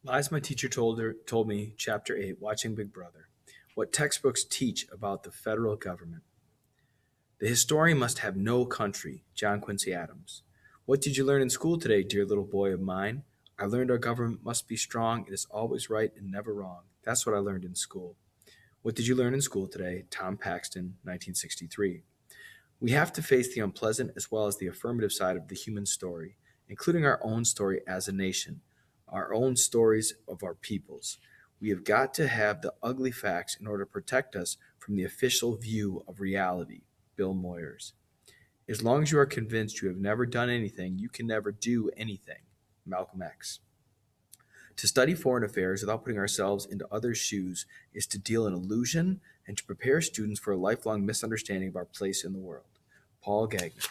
Lies my teacher told me, Chapter 8, Watching Big Brother. What textbooks teach about the federal government. The historian must have no country, John Quincy Adams. What did you learn in school today, dear little boy of mine? I learned our government must be strong, it is always right and never wrong. That's what I learned in school. What did you learn in school today? Tom Paxton, 1963. We have to face the unpleasant as well as the affirmative side of the human story, including our own story as a nation, our own stories of our peoples. We have got to have the ugly facts in order to protect us from the official view of reality. Bill Moyers. As long as you are convinced you have never done anything, you can never do anything. Malcolm X. To study foreign affairs without putting ourselves into others' shoes is to deal in illusion and to prepare students for a lifelong misunderstanding of our place in the world. Paul Gagnon.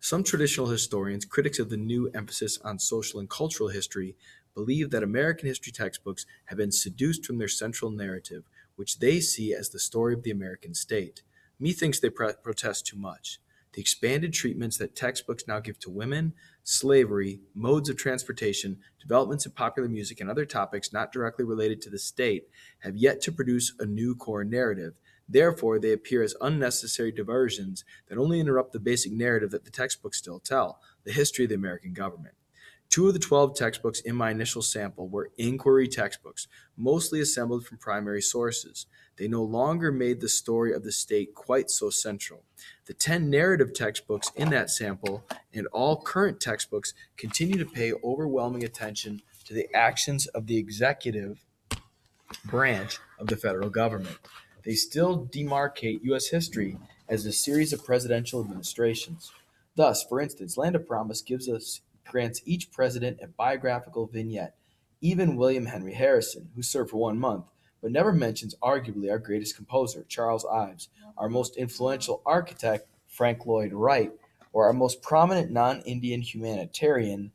Some traditional historians, critics of the new emphasis on social and cultural history, believe that American history textbooks have been seduced from their central narrative, which they see as the story of the American state. Methinks they protest too much. The expanded treatments that textbooks now give to women, slavery, modes of transportation, developments in popular music, and other topics not directly related to the state have yet to produce a new core narrative. Therefore, they appear as unnecessary diversions that only interrupt the basic narrative that the textbooks still tell, the history of the American government. Two of the 12 textbooks in my initial sample were inquiry textbooks, mostly assembled from primary sources. They no longer made the story of the state quite so central. The 10 narrative textbooks in that sample and all current textbooks continue to pay overwhelming attention to the actions of the executive branch of the federal government. They still demarcate U.S. history as a series of presidential administrations. Thus, for instance, Land of Promise grants each president a biographical vignette, even William Henry Harrison, who served for 1 month, but never mentions arguably our greatest composer, Charles Ives, our most influential architect, Frank Lloyd Wright, or our most prominent non-Indian humanitarian,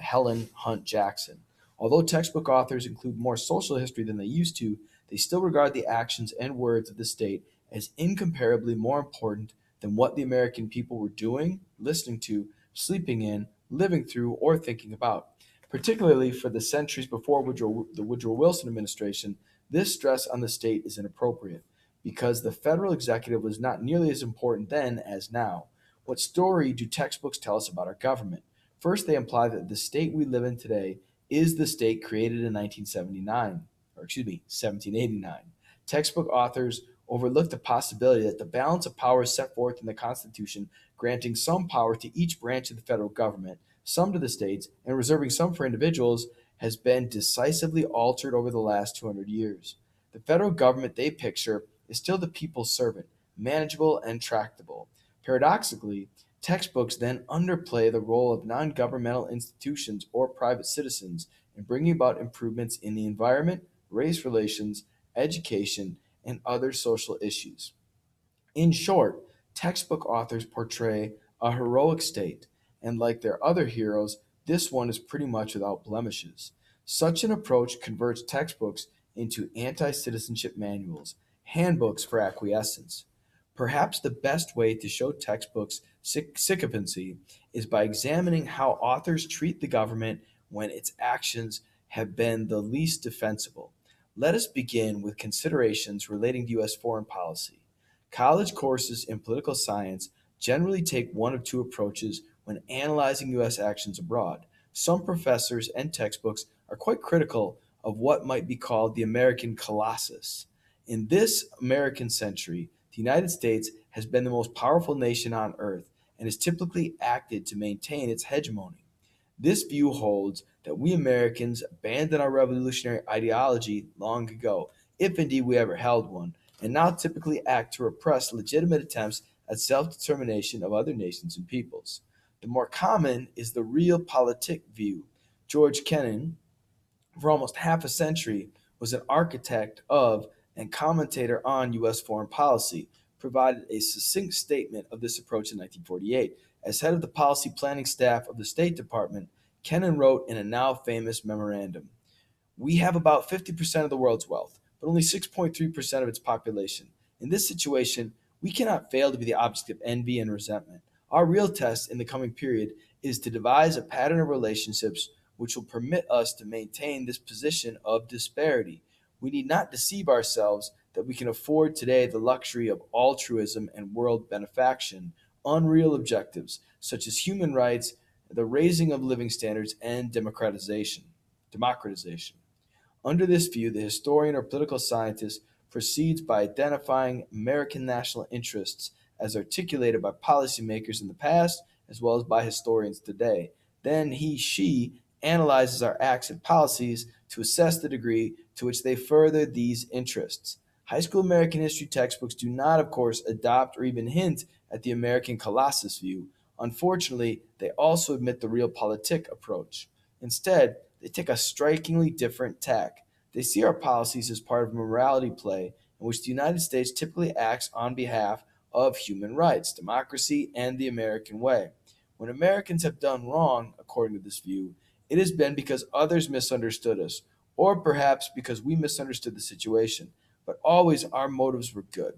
Helen Hunt Jackson. Although textbook authors include more social history than they used to, they still regard the actions and words of the state as incomparably more important than what the American people were doing, listening to, sleeping in, living through, or thinking about. Particularly for the centuries before the Woodrow Wilson administration, this stress on the state is inappropriate because the federal executive was not nearly as important then as now. What story do textbooks tell us about our government? First, they imply that the state we live in today is the state created in 1979, or excuse me, 1789. Textbook authors overlook the possibility that the balance of powers set forth in the Constitution, granting some power to each branch of the federal government, some to the states, and reserving some for individuals, has been decisively altered over the last 200 years. The federal government they picture is still the people's servant, manageable and tractable. Paradoxically, textbooks then underplay the role of non governmental institutions or private citizens in bringing about improvements in the environment, race relations, education, and other social issues. In short, textbook authors portray a heroic state, and like their other heroes, this one is pretty much without blemishes. Such an approach converts textbooks into anti citizenship manuals, handbooks for acquiescence. Perhaps the best way to show textbooks sycophancy is by examining how authors treat the government when its actions have been the least defensible. Let us begin with considerations relating to U.S. foreign policy. College courses in political science generally take one of two approaches when analyzing U.S. actions abroad. Some professors and textbooks are quite critical of what might be called the American Colossus. In this American century, the United States has been the most powerful nation on earth and has typically acted to maintain its hegemony. This view holds that we Americans abandoned our revolutionary ideology long ago, if indeed we ever held one, and now typically act to repress legitimate attempts at self determination of other nations and peoples. The more common is the realpolitik view. George Kennan, for almost half a century, was an architect of and commentator on U.S. foreign policy, provided a succinct statement of this approach in 1948. As head of the policy planning staff of the State Department, Kennan wrote in a now famous memorandum: "We have about 50% of the world's wealth, but only 6.3% of its population. In this situation, we cannot fail to be the object of envy and resentment. Our real test in the coming period is to devise a pattern of relationships which will permit us to maintain this position of disparity. We need not deceive ourselves that we can afford today the luxury of altruism and world benefaction, unreal objectives such as human rights, the raising of living standards, and democratization. Under this view, the historian or political scientist proceeds by identifying American national interests as articulated by policymakers in the past as well as by historians today. Then she analyzes our acts and policies to assess the degree to which they further these interests. High school American history textbooks do not, of course, adopt or even hint at the American Colossus view. Unfortunately, they also admit the realpolitik approach. Instead, they take a strikingly different tack. They see our policies as part of a morality play in which the United States typically acts on behalf of human rights, democracy, and the American way. When Americans have done wrong, according to this view, it has been because others misunderstood us, or perhaps because we misunderstood the situation, but always our motives were good.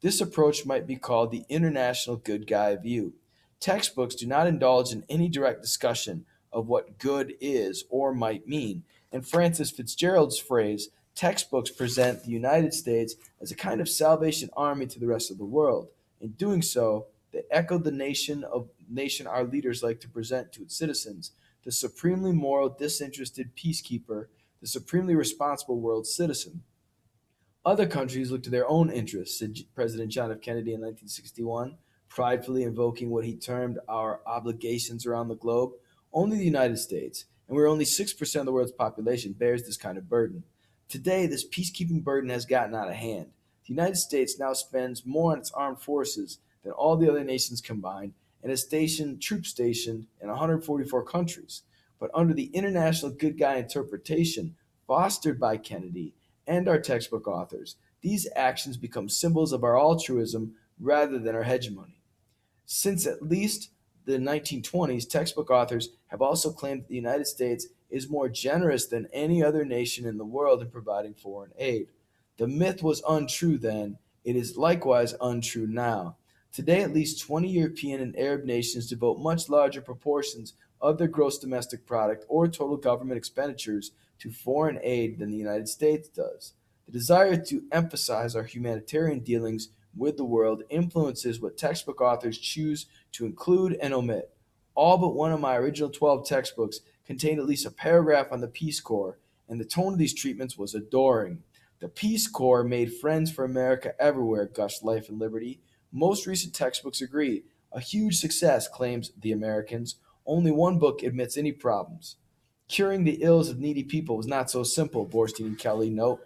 This approach might be called the international good guy view. Textbooks do not indulge in any direct discussion of what good is or might mean. In Francis Fitzgerald's phrase, textbooks present the United States as a kind of Salvation Army to the rest of the world. In doing so, they echoed the nation our leaders like to present to its citizens, the supremely moral, disinterested peacekeeper, the supremely responsible world citizen. Other countries look to their own interests, said President John F. Kennedy in 1961, pridefully invoking what he termed our obligations around the globe. Only the United States, and we're only 6% of the world's population, bears this kind of burden. Today, this peacekeeping burden has gotten out of hand. The United States now spends more on its armed forces than all the other nations combined and is troops stationed in 144 countries. But under the international good guy interpretation fostered by Kennedy and our textbook authors, these actions become symbols of our altruism rather than our hegemony. Since at least the 1920s, textbook authors have also claimed that the United States is more generous than any other nation in the world in providing foreign aid. The myth was untrue then, it is likewise untrue now. Today, at least 20 European and Arab nations devote much larger proportions of their gross domestic product or total government expenditures to foreign aid than the United States does. The desire to emphasize our humanitarian dealings with the world influences what textbook authors choose to include and omit. All but one of my original 12 textbooks contained at least a paragraph on the Peace Corps, and the tone of these treatments was adoring. The Peace Corps made friends for America everywhere, gushed Life and Liberty. Most recent textbooks agree. A huge success, claims The Americans. Only one book admits any problems. Curing the ills of needy people was not so simple, Borstein and Kelly note.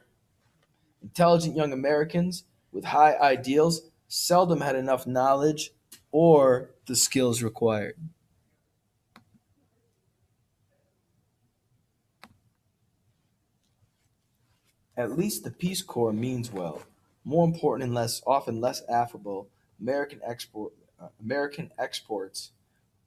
Intelligent young Americans with high ideals seldom had enough knowledge or the skills required. At least the Peace Corps means well. More important and often less affable, American exports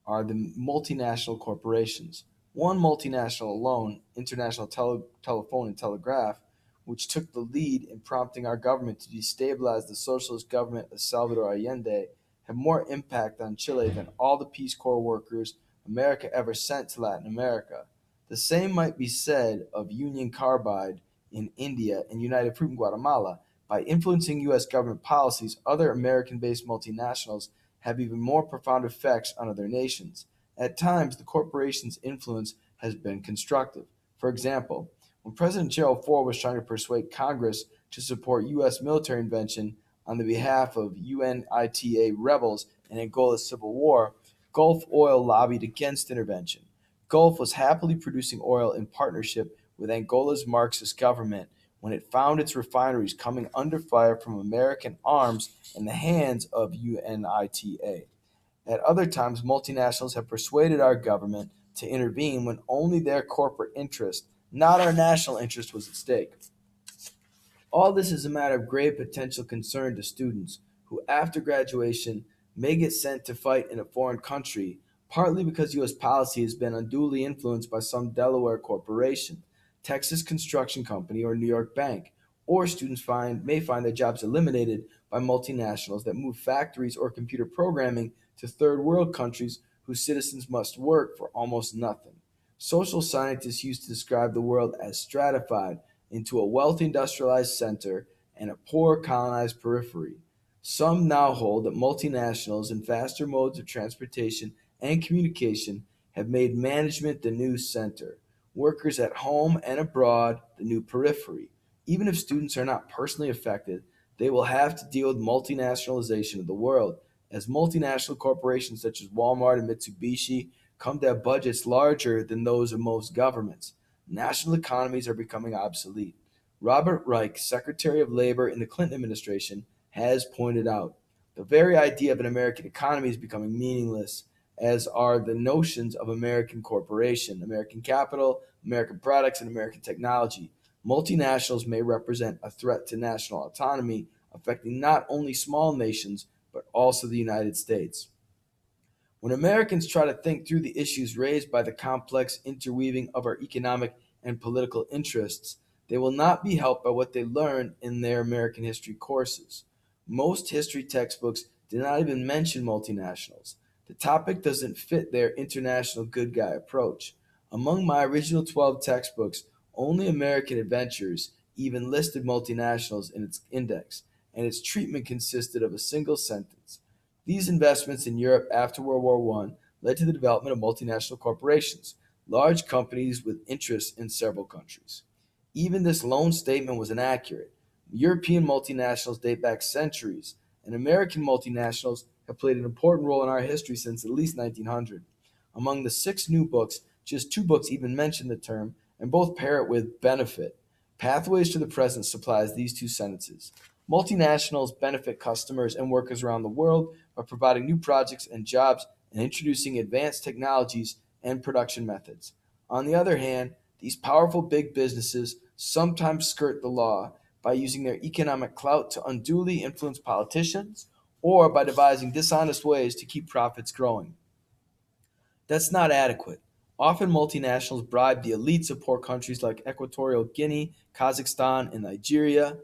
are the multinational corporations. One multinational alone, International Telephone and Telegraph, which took the lead in prompting our government to destabilize the socialist government of Salvador Allende, had more impact on Chile than all the Peace Corps workers America ever sent to Latin America. The same might be said of Union Carbide in India and United Fruit in Guatemala. By influencing U.S. government policies, other American based multinationals have even more profound effects on other nations. At times, the corporation's influence has been constructive. For example, when President Gerald Ford was trying to persuade Congress to support U.S. military intervention on the behalf of UNITA rebels in Angola's civil war, Gulf Oil lobbied against intervention. Gulf was happily producing oil in partnership with Angola's Marxist government when it found its refineries coming under fire from American arms in the hands of UNITA. At other times, multinationals have persuaded our government to intervene when only their corporate interest, not our national interest, was at stake. All this is a matter of grave potential concern to students who, after graduation, may get sent to fight in a foreign country, partly because U.S. policy has been unduly influenced by some Delaware corporation, Texas Construction Company, or New York Bank, or students may find their jobs eliminated by multinationals that move factories or computer programming to third world countries whose citizens must work for almost nothing. Social scientists used to describe the world as stratified into a wealthy industrialized center and a poor colonized periphery. Some now hold that multinationals and faster modes of transportation and communication have made management the new center, workers at home and abroad the new periphery. Even if students are not personally affected, they will have to deal with multinationalization of the world, as multinational corporations such as Walmart and Mitsubishi come to have budgets larger than those of most governments. National economies are becoming obsolete. Robert Reich, Secretary of Labor in the Clinton administration, has pointed out the very idea of an American economy is becoming meaningless, as are the notions of American corporation, American capital, American products, and American technology. Multinationals may represent a threat to national autonomy, affecting not only small nations, but also the United States. When Americans try to think through the issues raised by the complex interweaving of our economic and political interests, they will not be helped by what they learn in their American history courses. Most history textbooks do not even mention multinationals. The topic doesn't fit their international good guy approach. Among my original 12 textbooks, only American Adventures even listed multinationals in its index, and its treatment consisted of a single sentence. These investments in Europe after World War I led to the development of multinational corporations, large companies with interests in several countries. Even this lone statement was inaccurate. European multinationals date back centuries, and American multinationals have played an important role in our history since at least 1900. Among the six new books, just two books even mention the term, and both pair it with benefit. Pathways to the Present supplies these two sentences. Multinationals benefit customers and workers around the world by providing new projects and jobs and introducing advanced technologies and production methods. On the other hand, these powerful big businesses sometimes skirt the law by using their economic clout to unduly influence politicians or by devising dishonest ways to keep profits growing. That's not adequate. Often multinationals bribe the elites of poor countries like Equatorial Guinea, Kazakhstan, and Nigeria.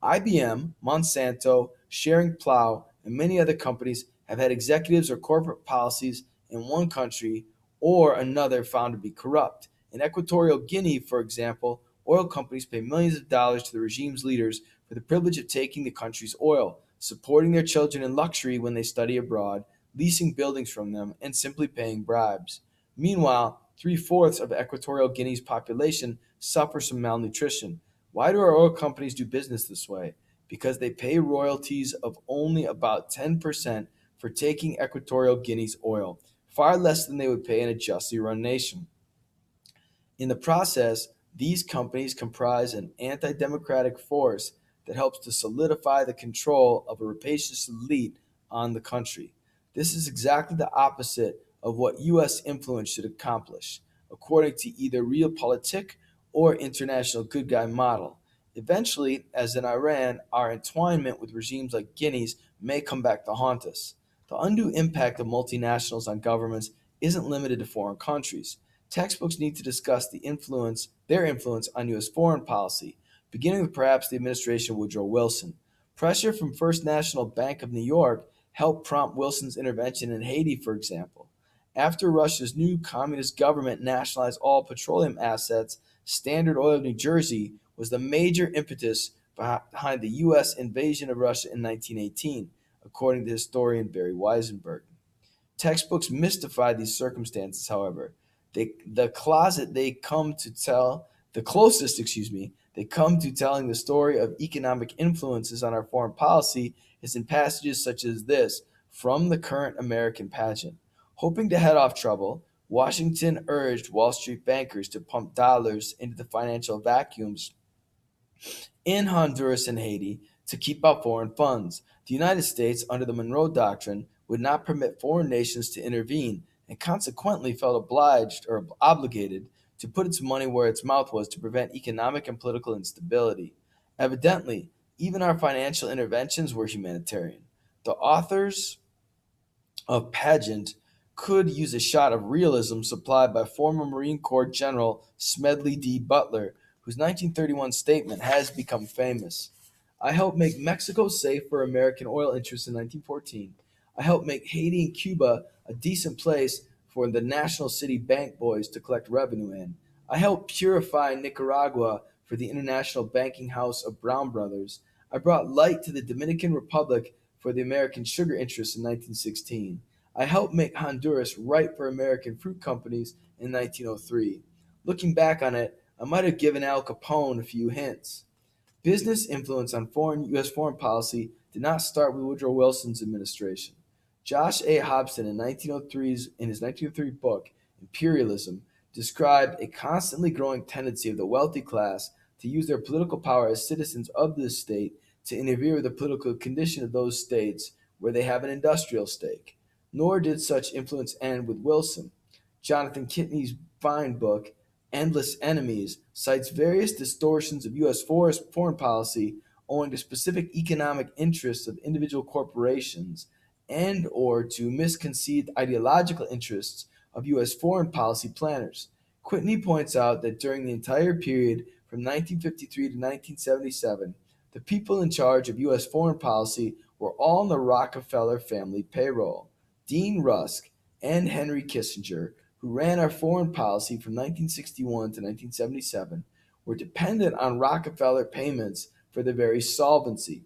IBM, Monsanto, Schering Plough, and many other companies have had executives or corporate policies in one country or another found to be corrupt. In Equatorial Guinea, for example, oil companies pay millions of dollars to the regime's leaders for the privilege of taking the country's oil, supporting their children in luxury when they study abroad, leasing buildings from them, and simply paying bribes. Meanwhile, three-fourths of Equatorial Guinea's population suffers from malnutrition. Why do our oil companies do business this way? Because they pay royalties of only about 10% for taking Equatorial Guinea's oil, far less than they would pay in a justly run nation. In the process, these companies comprise an anti democratic force that helps to solidify the control of a rapacious elite on the country. This is exactly the opposite of what U.S. influence should accomplish, according to either realpolitik or international good guy model. Eventually, as in Iran, our entwinement with regimes like Guinea's may come back to haunt us. The undue impact of multinationals on governments isn't limited to foreign countries. Textbooks need to discuss their influence on U.S. foreign policy, beginning with perhaps the administration of Woodrow Wilson. Pressure from First National Bank of New York helped prompt Wilson's intervention in Haiti, for example. After Russia's new communist government nationalized all petroleum assets, Standard Oil of New Jersey was the major impetus behind the U.S. invasion of Russia in 1918, according to historian Barry Weisenberg. Textbooks mystify these circumstances, however. The closest, they come to telling the story of economic influences on our foreign policy is in passages such as this from the current American pageant. Hoping to head off trouble, Washington urged Wall Street bankers to pump dollars into the financial vacuums in Honduras and Haiti to keep out foreign funds. The United States, under the Monroe Doctrine, would not permit foreign nations to intervene and consequently felt obliged or obligated to put its money where its mouth was to prevent economic and political instability. Evidently, even our financial interventions were humanitarian. The authors of Pageant could use a shot of realism supplied by former Marine Corps General Smedley D. Butler, whose 1931 statement has become famous. I helped make Mexico safe for American oil interests in 1914. I helped make Haiti and Cuba a decent place for the National City Bank Boys to collect revenue in. I helped purify Nicaragua for the International Banking House of Brown Brothers. I brought light to the Dominican Republic for the American sugar interests in 1916. I helped make Honduras right for American fruit companies in 1903. Looking back on it, I might have given Al Capone a few hints. Business influence on U.S. foreign policy did not start with Woodrow Wilson's administration. Josh A. Hobson in his 1903 book, Imperialism, described a constantly growing tendency of the wealthy class to use their political power as citizens of the state to interfere with the political condition of those states where they have an industrial stake. Nor did such influence end with Wilson. Jonathan Kitney's fine book, Endless Enemies, cites various distortions of U.S. foreign policy owing to specific economic interests of individual corporations and or to misconceived ideological interests of U.S. foreign policy planners. Whitney points out that during the entire period from 1953 to 1977, the people in charge of U.S. foreign policy were all on the Rockefeller family payroll. Dean Rusk and Henry Kissinger, who ran our foreign policy from 1961 to 1977, were dependent on Rockefeller payments for their very solvency.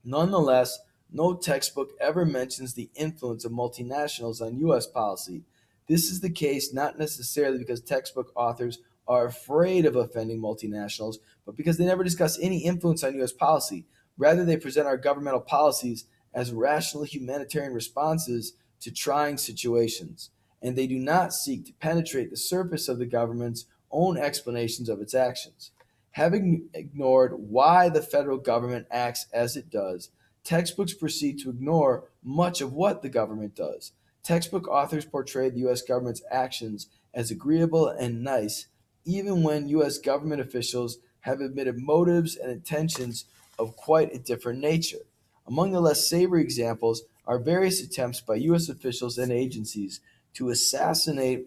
Nonetheless, no textbook ever mentions the influence of multinationals on U.S. policy. This is the case not necessarily because textbook authors are afraid of offending multinationals, but because they never discuss any influence on U.S. policy. Rather, they present our governmental policies as rational humanitarian responses to trying situations, and they do not seek to penetrate the surface of the government's own explanations of its actions. Having ignored why the federal government acts as it does, textbooks proceed to ignore much of what the government does. Textbook authors portray the U.S. government's actions as agreeable and nice, even when U.S. government officials have admitted motives and intentions of quite a different nature. Among the less savory examples are various attempts by U.S. officials and agencies to assassinate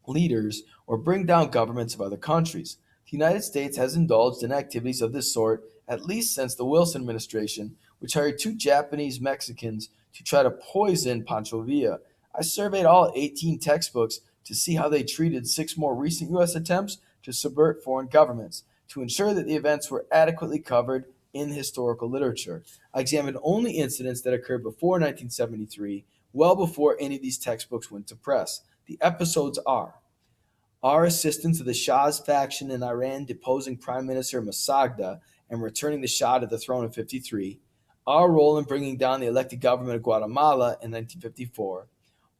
leaders or bring down governments of other countries. The United States has indulged in activities of this sort at least since the Wilson administration, which hired two Japanese Mexicans to try to poison Pancho Villa. I surveyed all 18 textbooks to see how they treated six more recent U.S. attempts to subvert foreign governments, to ensure that the events were adequately covered in historical literature. I examined only incidents that occurred before 1973, well before any of these textbooks went to press. The episodes are our assistance to the Shah's faction in Iran deposing Prime Minister Masagda and returning the Shah to the throne in 53, our role in bringing down the elected government of Guatemala in 1954,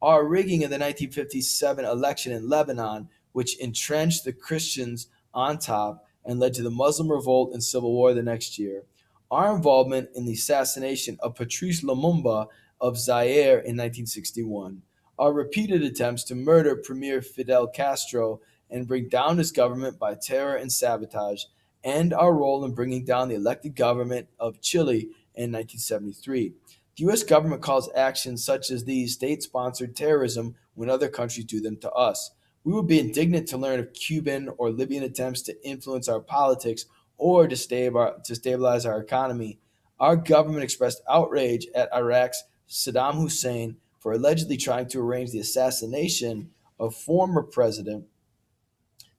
our rigging of the 1957 election in Lebanon, which entrenched the Christians on top and led to the Muslim revolt and civil war the next year, our involvement in the assassination of Patrice Lumumba of Zaire in 1961, our repeated attempts to murder Premier Fidel Castro and bring down his government by terror and sabotage, and our role in bringing down the elected government of Chile in 1973. The U.S. government calls actions such as these state-sponsored terrorism when other countries do them to us. We would be indignant to learn of Cuban or Libyan attempts to influence our politics or to stabilize our economy. Our government expressed outrage at Iraq's Saddam Hussein for allegedly trying to arrange the assassination of former President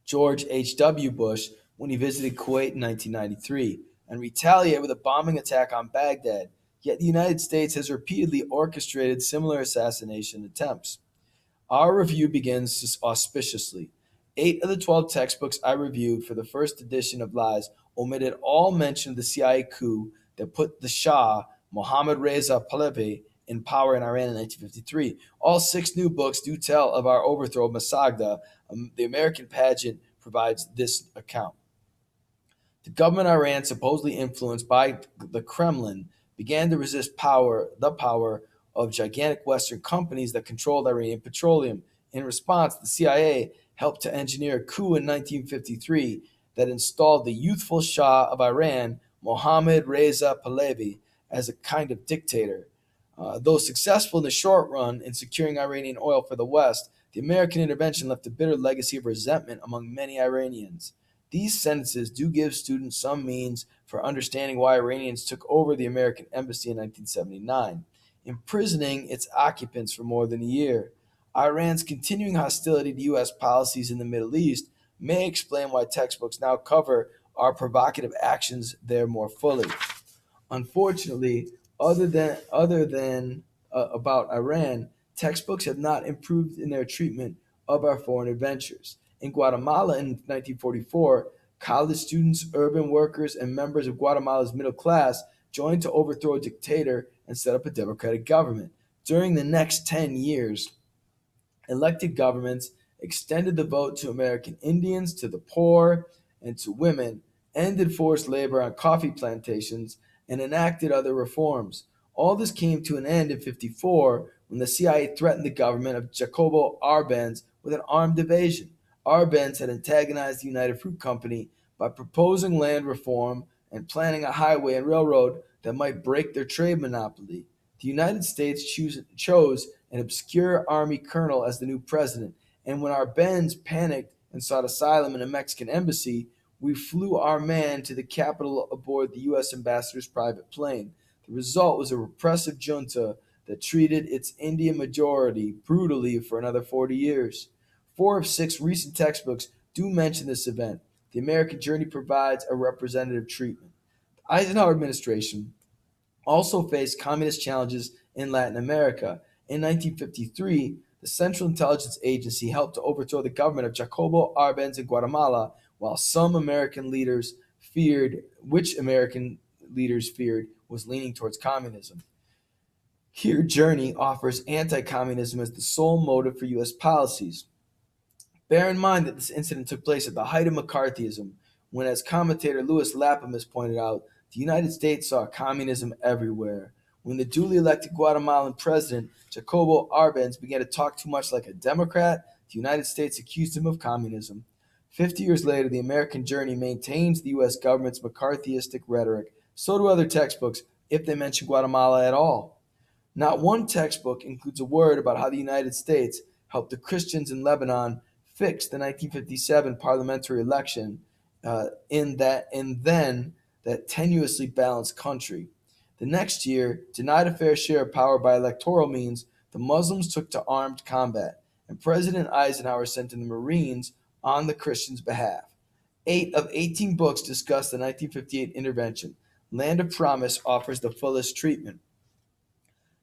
George H.W. Bush when he visited Kuwait in 1993 and retaliated with a bombing attack on Baghdad. Yet the United States has repeatedly orchestrated similar assassination attempts. Our review begins auspiciously. 8 of the 12 textbooks I reviewed for the first edition of Lies omitted all mention of the CIA coup that put the Shah, Mohammad Reza Pahlavi, in power in Iran in 1953. All 6 new books do tell of our overthrow of Masagda. The American pageant provides this account. The government of Iran, supposedly influenced by the Kremlin, began to resist the power of gigantic Western companies that controlled Iranian petroleum. In response, the CIA helped to engineer a coup in 1953 that installed the youthful Shah of Iran, Mohammad Reza Pahlavi, as a kind of dictator. Though successful in the short run in securing Iranian oil for the West, the American intervention left a bitter legacy of resentment among many Iranians. These sentences do give students some means for understanding why Iranians took over the American embassy in 1979, imprisoning its occupants for more than a year. Iran's continuing hostility to U.S. policies in the Middle East may explain why textbooks now cover our provocative actions there more fully. Unfortunately, other than about Iran, textbooks have not improved in their treatment of our foreign adventures. In Guatemala in 1944, college students, urban workers, and members of Guatemala's middle class joined to overthrow a dictator and set up a democratic government. During the next 10 years, elected governments extended the vote to American Indians, to the poor, and to women, ended forced labor on coffee plantations, and enacted other reforms. All this came to an end in 54 when the CIA threatened the government of Jacobo Arbenz with an armed invasion. Arbenz had antagonized the United Fruit Company by proposing land reform and planning a highway and railroad that might break their trade monopoly. The United States chose an obscure army colonel as the new president, and when Arbenz panicked and sought asylum in a Mexican embassy, we flew our man to the capital aboard the U.S. ambassador's private plane. The result was a repressive junta that treated its Indian majority brutally for another 40 years. 4 of 6 recent textbooks do mention this event. The American Journey provides a representative treatment. The Eisenhower administration also faced communist challenges in Latin America. In 1953, the Central Intelligence Agency helped to overthrow the government of Jacobo Arbenz in Guatemala, while American leaders feared was leaning towards communism. Here, Journey offers anti-communism as the sole motive for U.S. policies. Bear in mind that this incident took place at the height of McCarthyism, when, as commentator Lewis Lapham has pointed out, the United States saw communism everywhere. When the duly elected Guatemalan president, Jacobo Arbenz, began to talk too much like a Democrat, the United States accused him of communism. 50 years later, the American Journey maintains the U.S. government's McCarthyistic rhetoric. So do other textbooks, if they mention Guatemala at all. Not one textbook includes a word about how the United States helped the Christians in Lebanon fix the 1957 parliamentary election in then that tenuously balanced country. The next year, denied a fair share of power by electoral means, the Muslims took to armed combat, and President Eisenhower sent in the Marines on the Christians' behalf. 8 of 18 books discuss the 1958 intervention. Land of Promise offers the fullest treatment.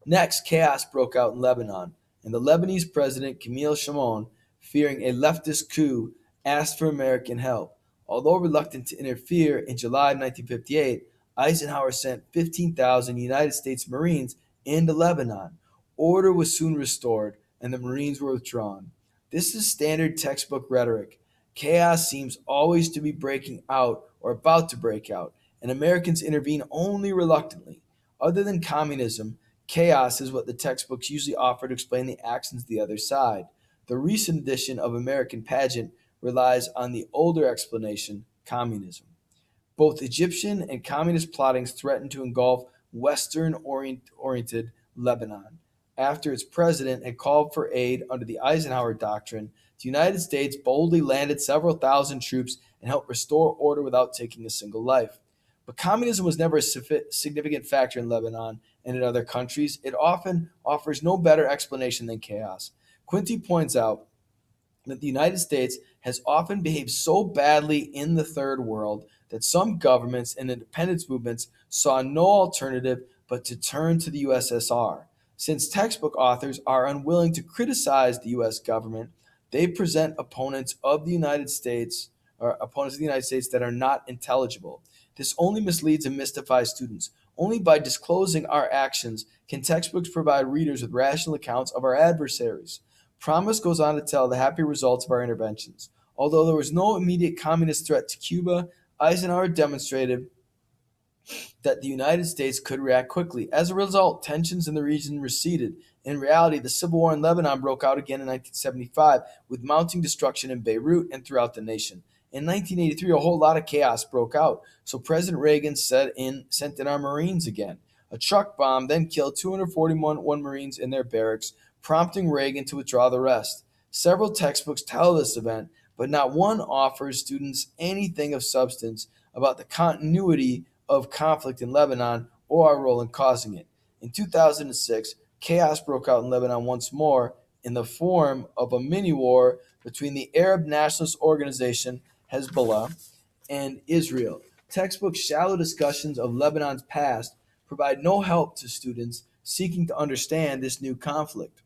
Next, chaos broke out in Lebanon, and the Lebanese president, Camille Chamoun, fearing a leftist coup, asked for American help. Although reluctant to interfere, in July of 1958, Eisenhower sent 15,000 United States Marines into Lebanon. Order was soon restored, and the Marines were withdrawn. This is standard textbook rhetoric. Chaos seems always to be breaking out or about to break out, and Americans intervene only reluctantly. Other than communism, chaos is what the textbooks usually offer to explain the actions of the other side. The recent edition of American Pageant relies on the older explanation, communism. Both Egyptian and communist plottings threatened to engulf Western-oriented Lebanon. After its president had called for aid under the Eisenhower Doctrine, the United States boldly landed several thousand troops and helped restore order without taking a single life. But communism was never a significant factor in Lebanon and in other countries. It often offers no better explanation than chaos. Quinty points out that the United States has often behaved so badly in the Third World that some governments and independence movements saw no alternative but to turn to the USSR. Since textbook authors are unwilling to criticize the U.S. government, they present opponents of the United States that are not intelligible. This only misleads and mystifies students. Only by disclosing our actions can textbooks provide readers with rational accounts of our adversaries. Promise goes on to tell the happy results of our interventions. Although there was no immediate communist threat to Cuba, Eisenhower demonstrated that the United States could react quickly. As a result, tensions in the region receded. In reality, the civil war in Lebanon broke out again in 1975, with mounting destruction in Beirut and throughout the nation. In 1983, a whole lot of chaos broke out, so President Reagan sent in our Marines again. A truck bomb then killed 241 Marines in their barracks, prompting Reagan to withdraw the rest. Several textbooks tell this event, but not one offers students anything of substance about the continuity of conflict in Lebanon or our role in causing it. In 2006, chaos broke out in Lebanon once more, in the form of a mini war between the Arab nationalist organization Hezbollah and Israel. Textbooks' shallow discussions of Lebanon's past provide no help to students seeking to understand this new conflict.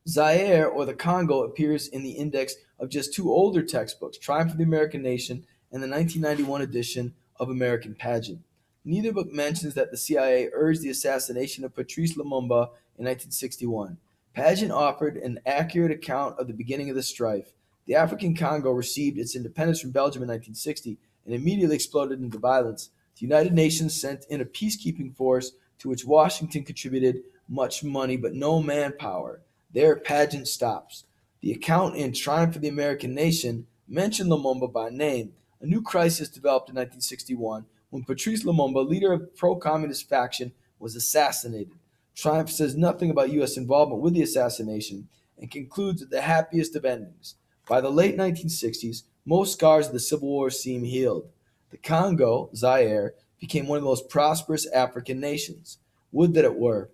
Zaire, or the Congo, appears in the index of just two older textbooks, Triumph of the American Nation and the 1991 edition of American Pageant. Neither book mentions that the CIA urged the assassination of Patrice Lumumba in 1961. Pageant offered an accurate account of the beginning of the strife. The African Congo received its independence from Belgium in 1960 and immediately exploded into violence. The United Nations sent in a peacekeeping force to which Washington contributed much money but no manpower. There, Pageant stops. The account in Triumph of the American Nation mentioned Lumumba by name. A new crisis developed in 1961 when Patrice Lumumba, leader of the pro-communist faction, was assassinated. Triumph says nothing about U.S. involvement with the assassination and concludes with the happiest of endings. By the late 1960s, most scars of the Civil War seem healed. The Congo, Zaire, became one of the most prosperous African nations. Would that it were.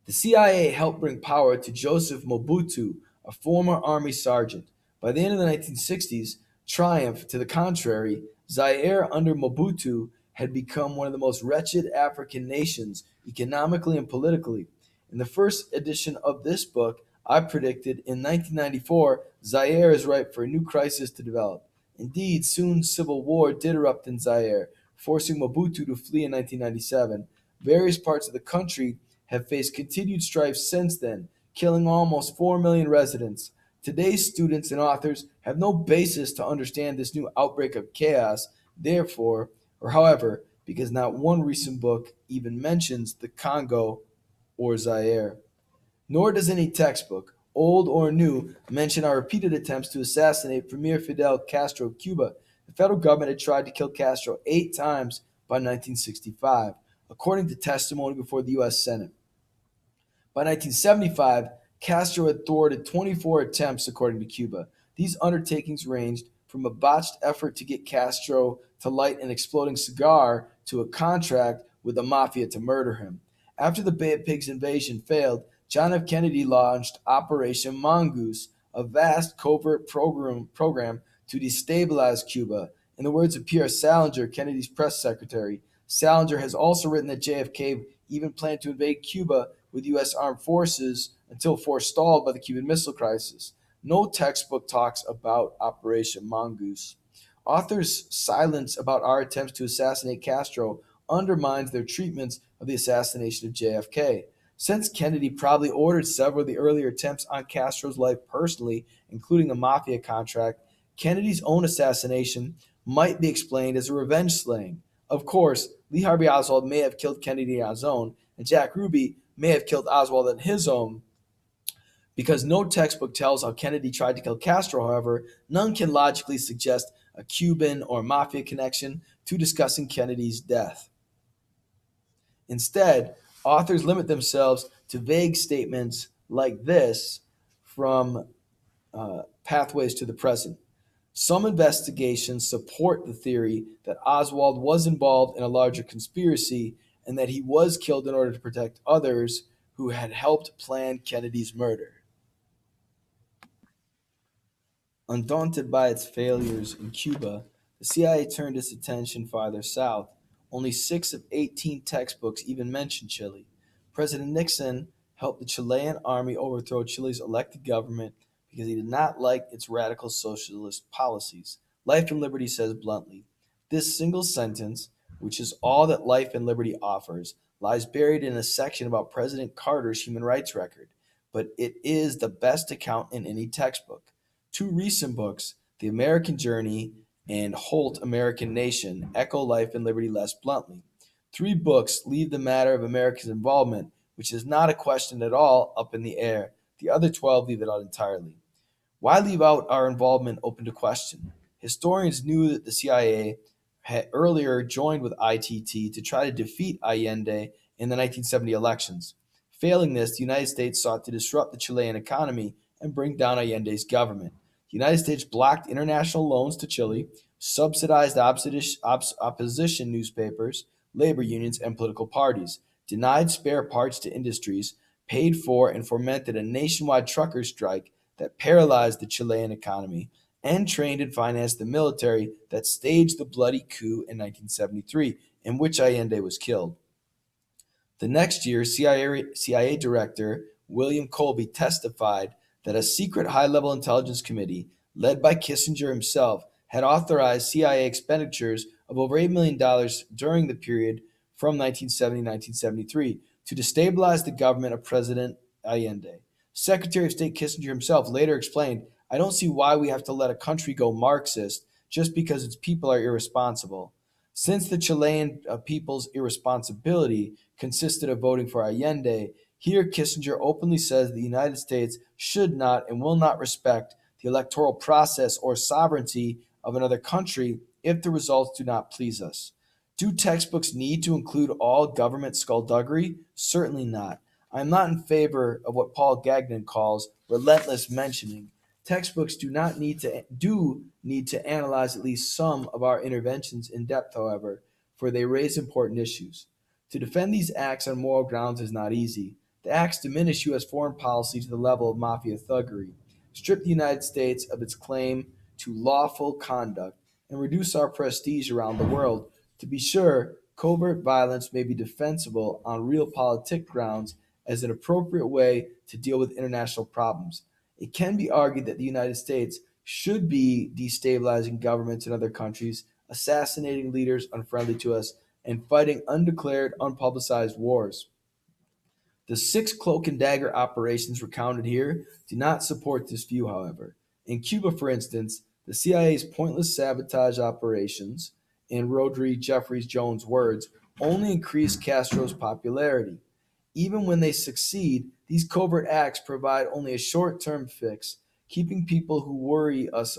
The CIA helped bring power to Joseph Mobutu, a former army sergeant. By the end of the 1960s, Triumph, to the contrary, Zaire under Mobutu had become one of the most wretched African nations, economically and politically. In the first edition of this book, I predicted in 1994 Zaire is ripe for a new crisis to develop. Indeed, soon civil war did erupt in Zaire, forcing Mobutu to flee in 1997. Various parts of the country have faced continued strife since then, killing almost 4 million residents. Today's students and authors have no basis to understand this new outbreak of chaos, therefore, or however, because not one recent book even mentions the Congo or Zaire. Nor does any textbook, old or new, mention our repeated attempts to assassinate Premier Fidel Castro of Cuba. The federal government had tried to kill Castro 8 times by 1965, according to testimony before the U.S. Senate. By 1975, Castro had thwarted 24 attempts, according to Cuba. These undertakings ranged from a botched effort to get Castro to light an exploding cigar to a contract with the mafia to murder him. After the Bay of Pigs invasion failed, John F. Kennedy launched Operation Mongoose, a vast covert program to destabilize Cuba. In the words of Pierre Salinger, Kennedy's press secretary, Salinger has also written that JFK even planned to invade Cuba with U.S. armed forces until forestalled by the Cuban Missile Crisis. No textbook talks about Operation Mongoose. Authors' silence about our attempts to assassinate Castro undermines their treatments of the assassination of JFK. Since Kennedy probably ordered several of the earlier attempts on Castro's life personally, including a mafia contract, Kennedy's own assassination might be explained as a revenge slaying. Of course, Lee Harvey Oswald may have killed Kennedy on his own, and Jack Ruby may have killed Oswald on his own. Because no textbook tells how Kennedy tried to kill Castro, however, none can logically suggest a Cuban or mafia connection to discussing Kennedy's death. Instead, authors limit themselves to vague statements like this from Pathways to the Present. Some investigations support the theory that Oswald was involved in a larger conspiracy and that he was killed in order to protect others who had helped plan Kennedy's murder. Undaunted by its failures in Cuba, the CIA turned its attention farther south. Only 6 of 18 textbooks even mention Chile. President Nixon helped the Chilean army overthrow Chile's elected government because he did not like its radical socialist policies. Life and Liberty says bluntly, this single sentence, which is all that Life and Liberty offers, lies buried in a section about President Carter's human rights record, but it is the best account in any textbook. 2 recent books, The American Journey and Holt, American Nation, echo Life and Liberty less bluntly. 3 books leave the matter of America's involvement, which is not a question at all, up in the air. The other 12 leave it out entirely. Why leave out our involvement open to question? Historians knew that the CIA had earlier joined with ITT to try to defeat Allende in the 1970 elections. Failing this, the United States sought to disrupt the Chilean economy and bring down Allende's government. The United States blocked international loans to Chile, subsidized opposition newspapers, labor unions, and political parties, denied spare parts to industries, paid for and fomented a nationwide trucker strike that paralyzed the Chilean economy, and trained and financed the military that staged the bloody coup in 1973, in which Allende was killed. The next year, CIA Director William Colby testified that a secret high level intelligence committee, led by Kissinger himself, had authorized CIA expenditures of over $8 million during the period from 1970 to 1973 to destabilize the government of President Allende. Secretary of State Kissinger himself later explained, "I don't see why we have to let a country go Marxist just because its people are irresponsible. Since the Chilean people's irresponsibility consisted of voting for Allende, here Kissinger openly says the United States should not and will not respect the electoral process or sovereignty of another country if the results do not please us." Do textbooks need to include all government skullduggery? Certainly not. I am not in favor of what Paul Gagnon calls relentless mentioning. Textbooks do need to analyze at least some of our interventions in depth, however, for they raise important issues. To defend these acts on moral grounds is not easy. The acts diminish U.S. foreign policy to the level of mafia thuggery, strip the United States of its claim to lawful conduct, and reduce our prestige around the world. To be sure, covert violence may be defensible on realpolitik grounds as an appropriate way to deal with international problems. It can be argued that the United States should be destabilizing governments in other countries, assassinating leaders unfriendly to us, and fighting undeclared, unpublicized wars. The 6 cloak and dagger operations recounted here do not support this view, however. In Cuba, for instance, the CIA's pointless sabotage operations, in Rhodri Jeffries Jones' words, only increase Castro's popularity. Even when they succeed, these covert acts provide only a short-term fix, keeping people who worry us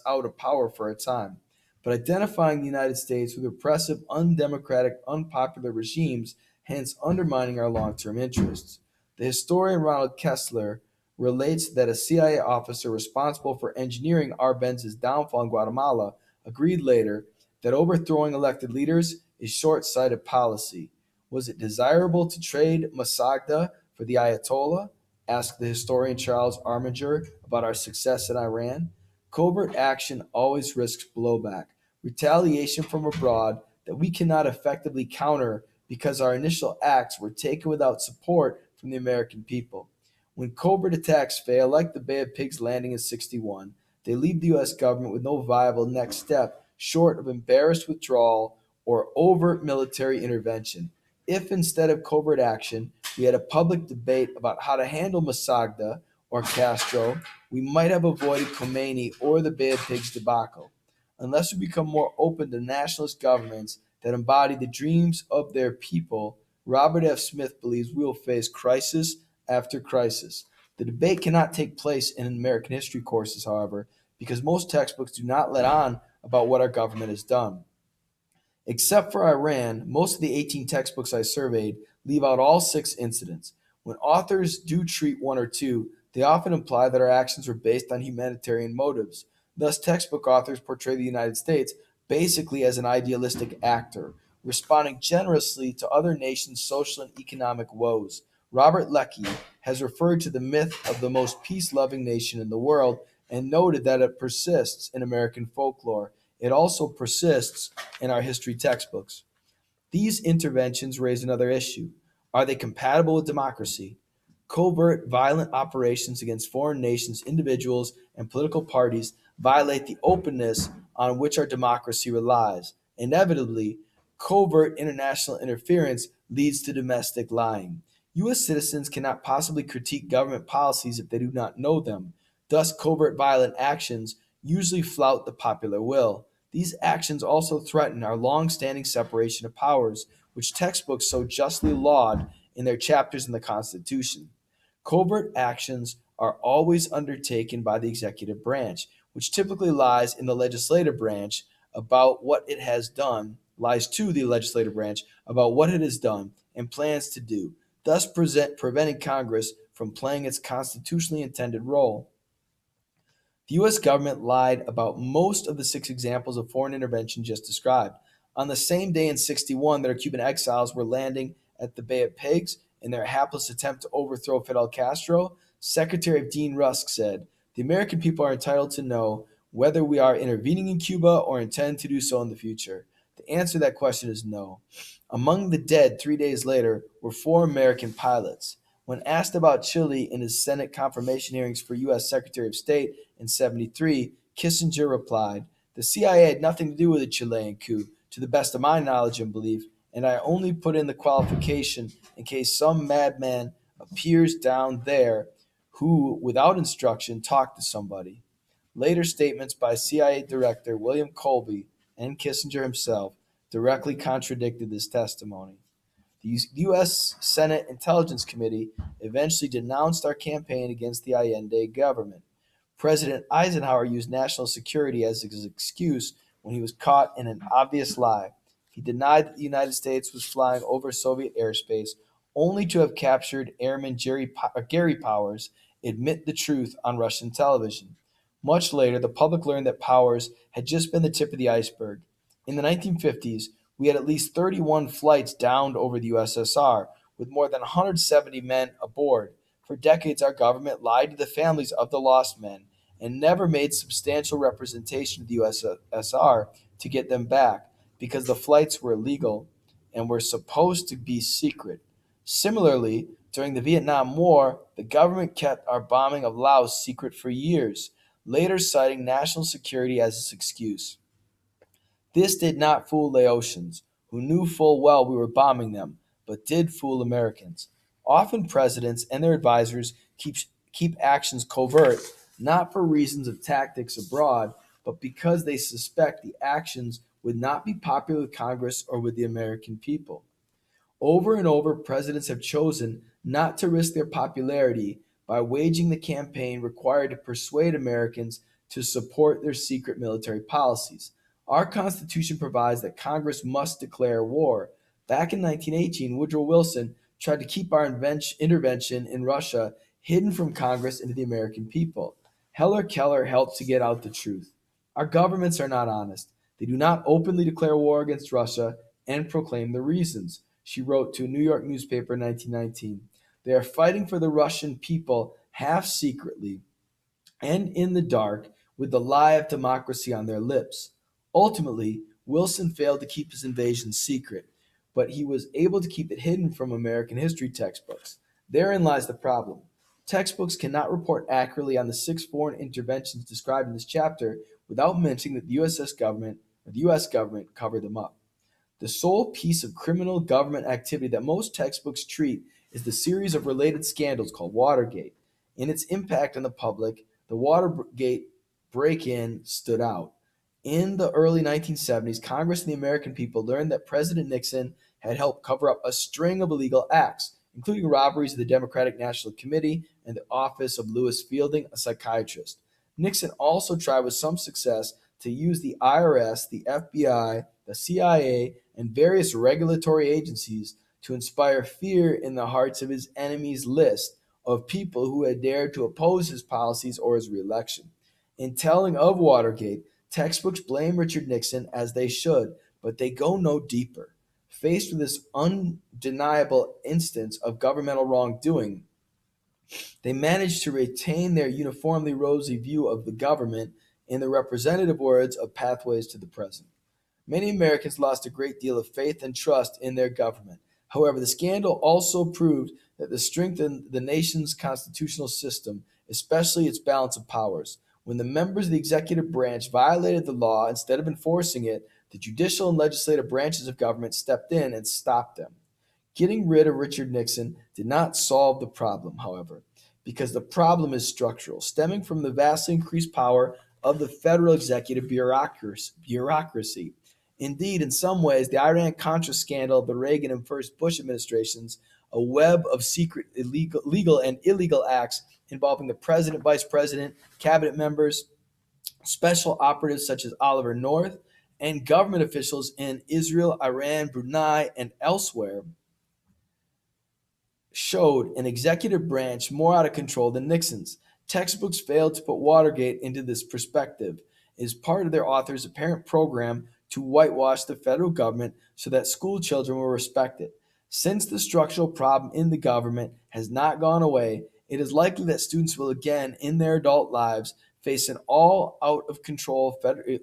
out of power for a time. But identifying the United States with repressive, undemocratic, unpopular regimes, hence undermining our long-term interests. The historian Ronald Kessler relates that a CIA officer responsible for engineering Arbenz's downfall in Guatemala agreed later that overthrowing elected leaders is short-sighted policy. Was it desirable to trade Masagda for the Ayatollah? Asked the historian Charles Arminger about our success in Iran. Covert action always risks blowback, retaliation from abroad that we cannot effectively counter because our initial acts were taken without support from the American people. When covert attacks fail, like the Bay of Pigs landing in '61, they leave the U.S. government with no viable next step short of embarrassed withdrawal or overt military intervention. If instead of covert action, we had a public debate about how to handle Masagda or Castro, we might have avoided Khomeini or the Bay of Pigs debacle. Unless we become more open to nationalist governments that embody the dreams of their people, Robert F. Smith believes we will face crisis after crisis. The debate cannot take place in American history courses, however, because most textbooks do not let on about what our government has done. Except for Iran, most of the 18 textbooks I surveyed leave out all 6 incidents. When authors do treat 1 or 2, they often imply that our actions were based on humanitarian motives. Thus, textbook authors portray the United States basically as an idealistic actor, responding generously to other nations' social and economic woes. Robert Leckie has referred to the myth of the most peace-loving nation in the world and noted that it persists in American folklore. It also persists in our history textbooks. These interventions raise another issue. Are they compatible with democracy? Covert, violent operations against foreign nations, individuals, and political parties violate the openness on which our democracy relies. Inevitably, covert international interference leads to domestic lying. U.S. citizens cannot possibly critique government policies if they do not know them. Thus, covert violent actions usually flout the popular will. These actions also threaten our long-standing separation of powers, which textbooks so justly laud in their chapters in the Constitution. Covert actions are always undertaken by the executive branch, which typically lies in the legislative branch about what it has done, lies to the legislative branch about what it has done and plans to do, thus preventing Congress from playing its constitutionally intended role. The U.S. government lied about most of the 6 examples of foreign intervention just described. On the same day in '61 that our Cuban exiles were landing at the Bay of Pigs in their hapless attempt to overthrow Fidel Castro, Secretary of Dean Rusk said, "The American people are entitled to know whether we are intervening in Cuba or intend to do so in the future. The answer to that question is no." Among the dead 3 days later were 4 American pilots. When asked about Chile in his Senate confirmation hearings for U.S. Secretary of State in '73, Kissinger replied, "The CIA had nothing to do with the Chilean coup, to the best of my knowledge and belief, and I only put in the qualification in case some madman appears down there who, without instruction, talked to somebody." Later statements by CIA Director William Colby and Kissinger himself directly contradicted this testimony. The U.S. Senate Intelligence Committee eventually denounced our campaign against the Allende government. President Eisenhower used national security as his excuse when he was caught in an obvious lie. He denied that the United States was flying over Soviet airspace, only to have captured Airman Gary Powers admit the truth on Russian television. Much later, the public learned that Powers had just been the tip of the iceberg. In the 1950s, we had at least 31 flights downed over the USSR, with more than 170 men aboard. For decades, our government lied to the families of the lost men and never made substantial representation of the USSR to get them back because the flights were illegal and were supposed to be secret. Similarly, during the Vietnam War, the government kept our bombing of Laos secret for years, later citing national security as its excuse. This did not fool Laotians, who knew full well we were bombing them, but did fool Americans. Often presidents and their advisors keep actions covert, not for reasons of tactics abroad, but because they suspect the actions would not be popular with Congress or with the American people. Over and over, presidents have chosen not to risk their popularity by waging the campaign required to persuade Americans to support their secret military policies. Our Constitution provides that Congress must declare war. Back in 1918, Woodrow Wilson tried to keep our intervention in Russia hidden from Congress and to the American people. Heller Keller helped to get out the truth. Our governments are not honest. They do not openly declare war against Russia and proclaim the reasons, she wrote to a New York newspaper in 1919. They are fighting for the Russian people half secretly and in the dark with the lie of democracy on their lips. Ultimately, Wilson failed to keep his invasion secret, but he was able to keep it hidden from American history textbooks. Therein lies the problem. Textbooks cannot report accurately on the 6 foreign interventions described in this chapter without mentioning that the US government covered them up. The sole piece of criminal government activity that most textbooks treat is the series of related scandals called Watergate. In its impact on the public, the Watergate break-in stood out. In the early 1970s, Congress and the American people learned that President Nixon had helped cover up a string of illegal acts, including robberies of the Democratic National Committee and the office of Lewis Fielding, a psychiatrist. Nixon also tried with some success to use the IRS, the FBI, the CIA, and various regulatory agencies to inspire fear in the hearts of his enemies' list of people who had dared to oppose his policies or his reelection. In telling of Watergate, textbooks blame Richard Nixon, as they should, but they go no deeper. Faced with this undeniable instance of governmental wrongdoing, they managed to retain their uniformly rosy view of the government in the representative words of Pathways to the Present. Many Americans lost a great deal of faith and trust in their government. However, the scandal also proved that the strength in the nation's constitutional system, especially its balance of powers. When the members of the executive branch violated the law instead of enforcing it, the judicial and legislative branches of government stepped in and stopped them. Getting rid of Richard Nixon did not solve the problem, however, because the problem is structural, stemming from the vastly increased power of the federal executive bureaucracy. Indeed, in some ways, the Iran-Contra scandal of the Reagan and first Bush administrations, a web of secret legal and illegal acts involving the president, vice president, cabinet members, special operatives such as Oliver North, and government officials in Israel, Iran, Brunei, and elsewhere, showed an executive branch more out of control than Nixon's. Textbooks failed to put Watergate into this perspective. It is part of their author's apparent program to whitewash the federal government so that school children will respect it. Since the structural problem in the government has not gone away, it is likely that students will again, in their adult lives, face an all out of control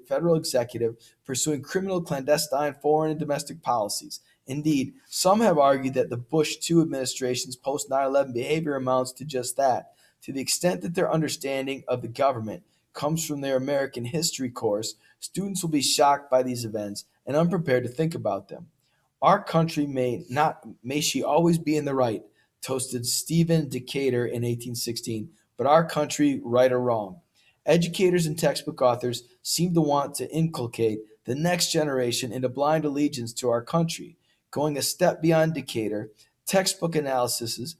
federal executive pursuing criminal, clandestine, foreign, and domestic policies. Indeed, some have argued that the Bush II administration's post 9/11 behavior amounts to just that. To the extent that their understanding of the government comes from their American history course, students will be shocked by these events and unprepared to think about them. Our country may she always be in the right, toasted Stephen Decatur in 1816, but our country, right or wrong. Educators and textbook authors seem to want to inculcate the next generation into blind allegiance to our country. Going a step beyond Decatur, textbook analyses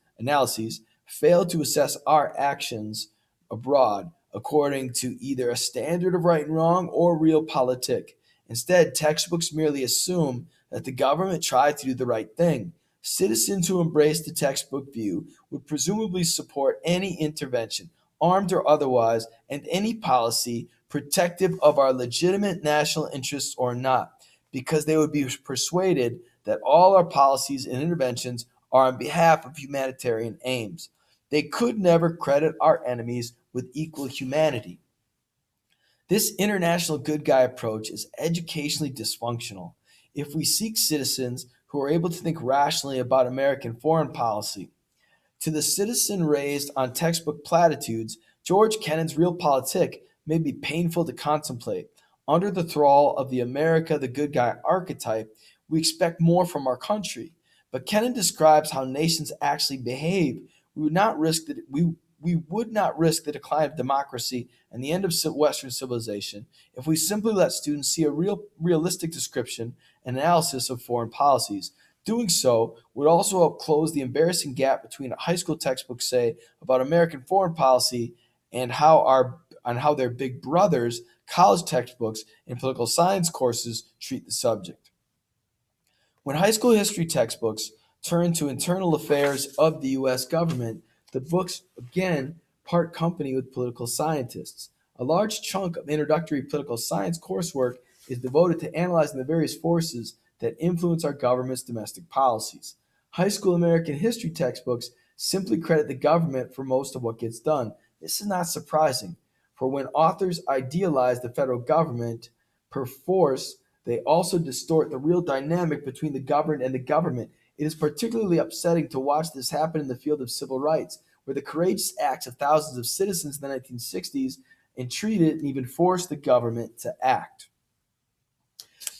fail to assess our actions abroad according to either a standard of right and wrong or realpolitik. Instead, textbooks merely assume that the government tried to do the right thing. Citizens who embrace the textbook view would presumably support any intervention, armed or otherwise, and any policy protective of our legitimate national interests or not, because they would be persuaded that all our policies and interventions are on behalf of humanitarian aims. They could never credit our enemies with equal humanity. This international good guy approach is educationally dysfunctional. If we seek citizens who are able to think rationally about American foreign policy, to the citizen raised on textbook platitudes, George Kennan's realpolitik may be painful to contemplate. Under the thrall of the America the good guy archetype, we expect more from our country. But Kennan describes how nations actually behave. We would not risk the decline of democracy and the end of Western civilization if we simply let students see a realistic description and analysis of foreign policies. Doing so would also help close the embarrassing gap between high school textbooks say about American foreign policy and how their big brothers, college textbooks, and political science courses treat the subject. When high school history textbooks turn to internal affairs of the U.S. government, the books again part company with political scientists. A large chunk of introductory political science coursework is devoted to analyzing the various forces that influence our government's domestic policies. High school American history textbooks simply credit the government for most of what gets done. This is not surprising, for when authors idealize the federal government, perforce they also distort the real dynamic between the governed and the government. It is particularly upsetting to watch this happen in the field of civil rights, where the courageous acts of thousands of citizens in the 1960s entreated and even forced the government to act.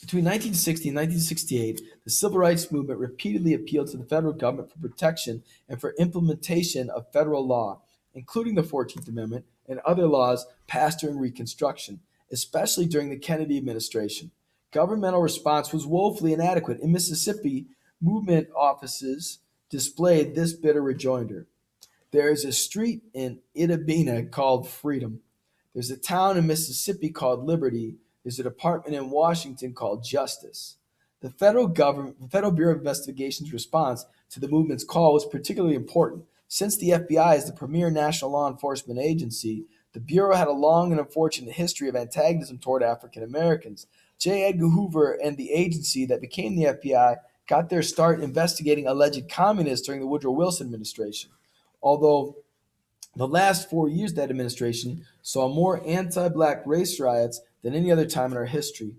Between 1960 and 1968, the civil rights movement repeatedly appealed to the federal government for protection and for implementation of federal law, including the 14th Amendment and other laws passed during Reconstruction, especially during the Kennedy administration. Governmental response was woefully inadequate. In Mississippi, movement offices displayed this bitter rejoinder. There is a street in Itta Bena called Freedom. There's a town in Mississippi called Liberty. There's a department in Washington called Justice. The Federal Bureau of Investigation's response to the movement's call was particularly important. Since the FBI is the premier national law enforcement agency, the Bureau had a long and unfortunate history of antagonism toward African Americans. J. Edgar Hoover and the agency that became the FBI got their start investigating alleged communists during the Woodrow Wilson administration. Although the last 4 years of that administration saw more anti-black race riots than any other time in our history.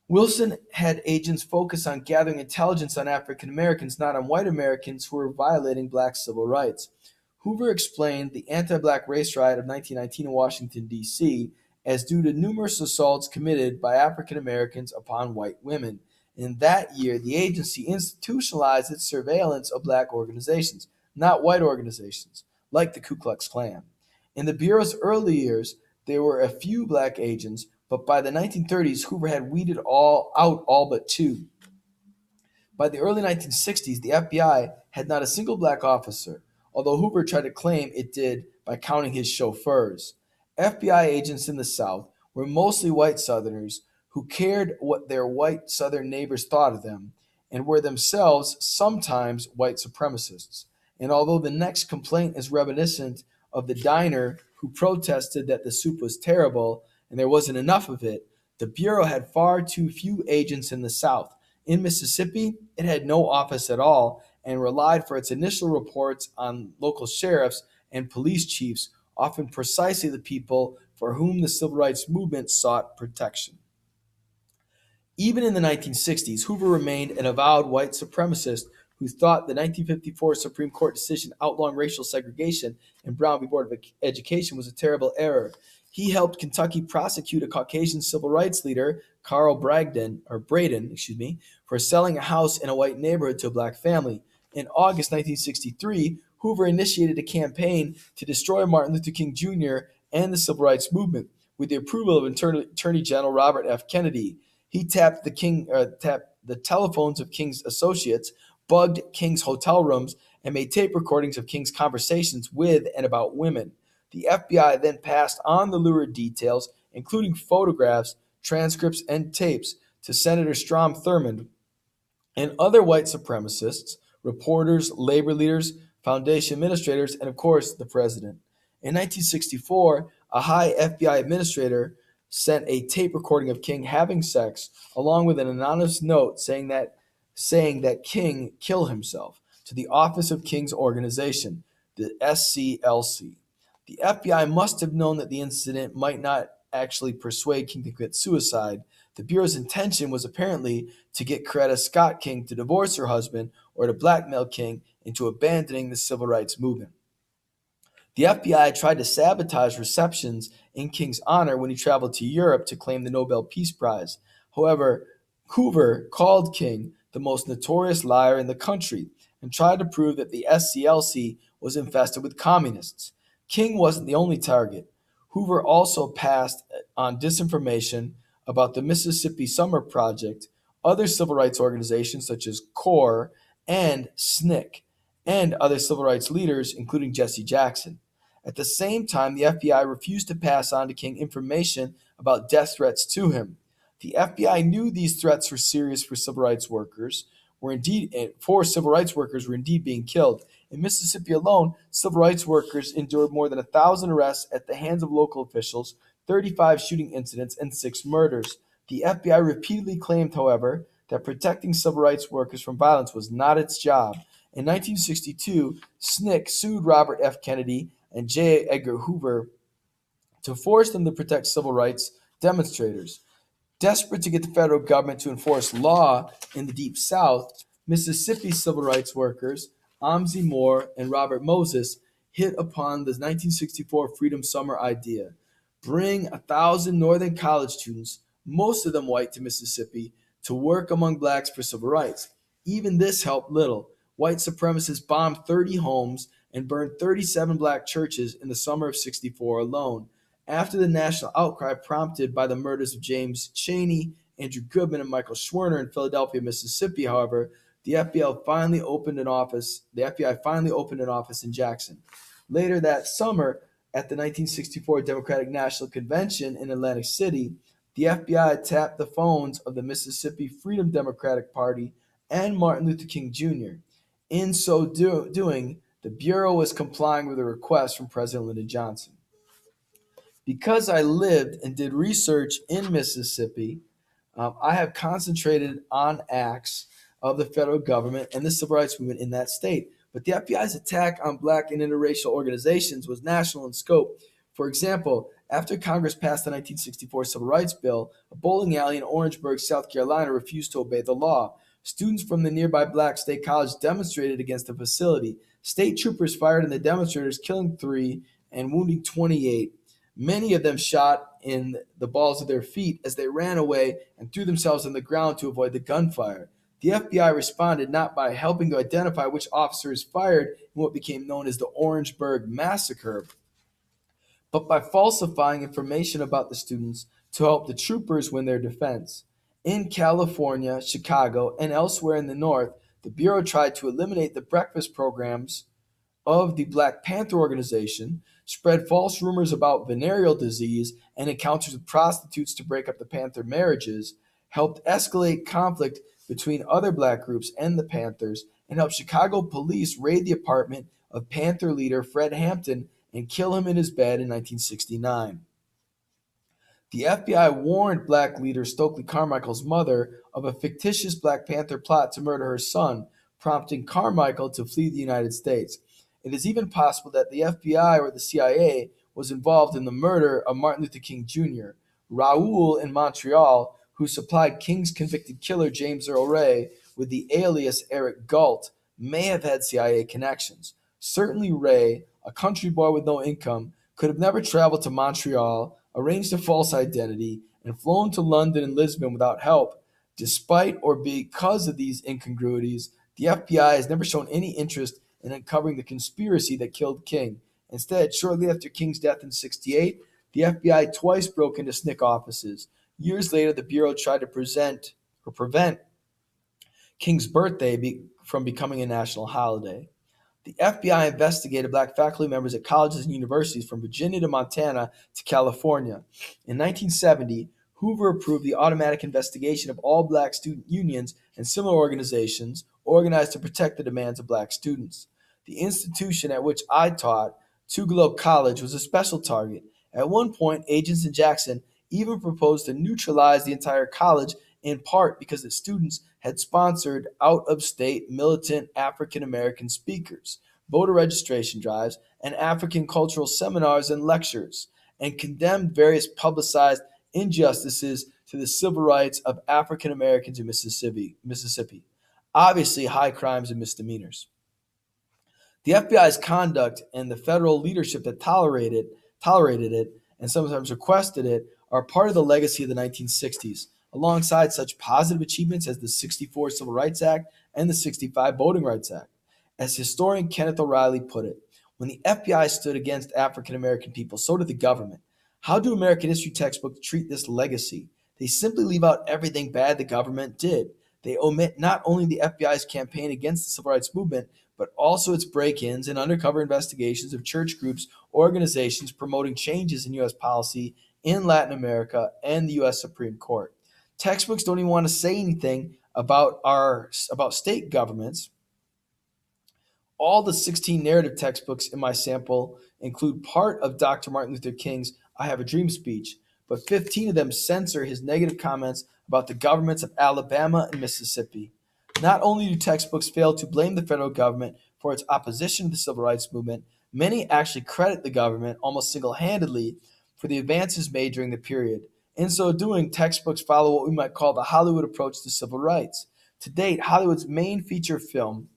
Wilson had agents focus on gathering intelligence on African Americans, not on white Americans who were violating black civil rights. Hoover explained the anti-black race riot of 1919 in Washington, D.C. as due to numerous assaults committed by African Americans upon white women. In that year, the agency institutionalized its surveillance of black organizations, not white organizations, like the Ku Klux Klan. In the Bureau's early years, there were a few black agents, but by the 1930s, Hoover had weeded out all but two. By the early 1960s, the FBI had not a single black officer, although Hoover tried to claim it did by counting his chauffeurs. FBI agents in the South were mostly white Southerners who cared what their white Southern neighbors thought of them and were themselves sometimes white supremacists. And although the next complaint is reminiscent of the diner who protested that the soup was terrible and there wasn't enough of it, the Bureau had far too few agents in the South. In Mississippi, it had no office at all and relied for its initial reports on local sheriffs and police chiefs, often precisely the people for whom the civil rights movement sought protection. Even in the 1960s, Hoover remained an avowed white supremacist who thought the 1954 Supreme Court decision outlawing racial segregation in Brown v. Board of Education was a terrible error. He helped Kentucky prosecute a Caucasian civil rights leader, Carl Braden, for selling a house in a white neighborhood to a black family. In August 1963, Hoover initiated a campaign to destroy Martin Luther King Jr. and the civil rights movement with the approval of Attorney General Robert F. Kennedy. He tapped the telephones of King's associates, bugged King's hotel rooms, and made tape recordings of King's conversations with and about women. The FBI then passed on the lurid details, including photographs, transcripts, and tapes, to Senator Strom Thurmond and other white supremacists, reporters, labor leaders, foundation administrators, and of course, the president. In 1964, a high FBI administrator sent a tape recording of King having sex, along with an anonymous note saying that King kill himself, to the office of King's organization, the SCLC. The FBI must have known that the incident might not actually persuade King to commit suicide. The Bureau's intention was apparently to get Coretta Scott King to divorce her husband or to blackmail King into abandoning the civil rights movement. The FBI tried to sabotage receptions in King's honor when he traveled to Europe to claim the Nobel Peace Prize. However, Hoover called King the most notorious liar in the country and tried to prove that the SCLC was infested with communists. King wasn't the only target. Hoover also passed on disinformation about the Mississippi Summer Project, other civil rights organizations such as CORE and SNCC, and other civil rights leaders, including Jesse Jackson. At the same time, the FBI refused to pass on to King information about death threats to him. The FBI knew these threats were serious for civil rights workers, were indeed being killed. In Mississippi alone, civil rights workers endured more than 1,000 arrests at the hands of local officials, 35 shooting incidents, and 6 murders. The FBI repeatedly claimed, however, that protecting civil rights workers from violence was not its job. In 1962, SNCC sued Robert F. Kennedy and J. Edgar Hoover to force them to protect civil rights demonstrators. Desperate to get the federal government to enforce law in the Deep South, Mississippi civil rights workers Amzie Moore and Robert Moses hit upon the 1964 Freedom Summer idea. Bring 1,000 Northern college students, most of them white, to Mississippi to work among blacks for civil rights. Even this helped little. White supremacists bombed 30 homes and burned 37 black churches in the summer of '64 alone. After the national outcry prompted by the murders of James Chaney, Andrew Goodman, and Michael Schwerner in Philadelphia, Mississippi, however, the FBI finally opened an office in Jackson. Later that summer, at the 1964 Democratic National Convention in Atlantic City, the FBI tapped the phones of the Mississippi Freedom Democratic Party and Martin Luther King Jr. In so doing, the Bureau was complying with a request from President Lyndon Johnson. Because I lived and did research in Mississippi, I have concentrated on acts of the federal government and the civil rights movement in that state. But the FBI's attack on black and interracial organizations was national in scope. For example, after Congress passed the 1964 Civil Rights Bill, a bowling alley in Orangeburg, South Carolina refused to obey the law. Students from the nearby Black State College demonstrated against the facility. State troopers fired on the demonstrators, killing 3 and wounding 28. Many of them shot in the balls of their feet as they ran away and threw themselves on the ground to avoid the gunfire. The FBI responded not by helping to identify which officers fired in what became known as the Orangeburg Massacre, but by falsifying information about the students to help the troopers win their defense. In California, Chicago, and elsewhere in the North, the Bureau tried to eliminate the breakfast programs of the Black Panther organization, spread false rumors about venereal disease and encounters with prostitutes to break up the Panther marriages, helped escalate conflict between other black groups and the Panthers, and helped Chicago police raid the apartment of Panther leader Fred Hampton and kill him in his bed in 1969. The FBI warned Black leader Stokely Carmichael's mother of a fictitious Black Panther plot to murder her son, prompting Carmichael to flee the United States. It is even possible that the FBI or the CIA was involved in the murder of Martin Luther King Jr. Raoul in Montreal, who supplied King's convicted killer James Earl Ray with the alias Eric Galt, may have had CIA connections. Certainly Ray, a country boy with no income, could have never traveled to Montreal, arranged a false identity, and flown to London and Lisbon without help. Despite or because of these incongruities, the FBI has never shown any interest in uncovering the conspiracy that killed King. Instead, shortly after King's death in '68, the FBI twice broke into SNCC offices. Years later, the Bureau tried to prevent King's birthday from becoming a national holiday. The FBI investigated Black faculty members at colleges and universities from Virginia to Montana to California. In 1970, Hoover approved the automatic investigation of all Black student unions and similar organizations organized to protect the demands of Black students. The institution at which I taught, Tougaloo College, was a special target. At one point, agents in Jackson even proposed to neutralize the entire college, in part because its students had sponsored out-of-state militant African American speakers, voter registration drives, and African cultural seminars and lectures, and condemned various publicized injustices to the civil rights of African Americans in Mississippi. Obviously, high crimes and misdemeanors. The FBI's conduct and the federal leadership that tolerated it and sometimes requested it are part of the legacy of the 1960s, alongside such positive achievements as the '64 Civil Rights Act and the '65 Voting Rights Act. As historian Kenneth O'Reilly put it, when the FBI stood against African American people, so did the government. How do American history textbooks treat this legacy? They simply leave out everything bad the government did. They omit not only the FBI's campaign against the civil rights movement, but also its break-ins and undercover investigations of church groups, organizations promoting changes in U.S. policy in Latin America and the U.S. Supreme Court. Textbooks don't even want to say anything about state governments. All the 16 narrative textbooks in my sample include part of Dr. Martin Luther King's I Have a Dream speech, but 15 of them censor his negative comments about the governments of Alabama and Mississippi. Not only do textbooks fail to blame the federal government for its opposition to the civil rights movement, many actually credit the government almost single-handedly for the advances made during the period. In so doing, textbooks follow what we might call the Hollywood approach to civil rights. To date, Hollywood's main feature film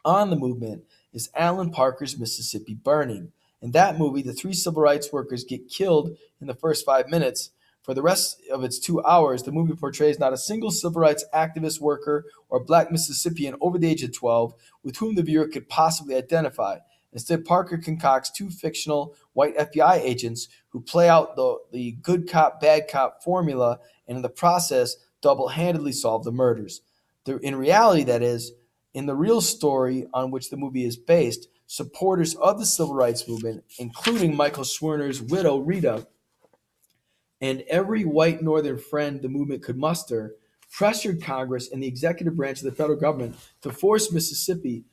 on the movement is Alan Parker's Mississippi Burning. In that movie, the three civil rights workers get killed in the first 5 minutes. For the rest of its 2 hours, the movie portrays not a single civil rights activist, worker, or Black Mississippian over the age of 12 with whom the viewer could possibly identify. Instead, Parker concocts two fictional white FBI agents who play out the good cop, bad cop formula and in the process double-handedly solve the murders. In reality, that is, in the real story on which the movie is based, supporters of the civil rights movement, including Michael Schwerner's widow, Rita, and every white Northern friend the movement could muster, pressured Congress and the executive branch of the federal government to force the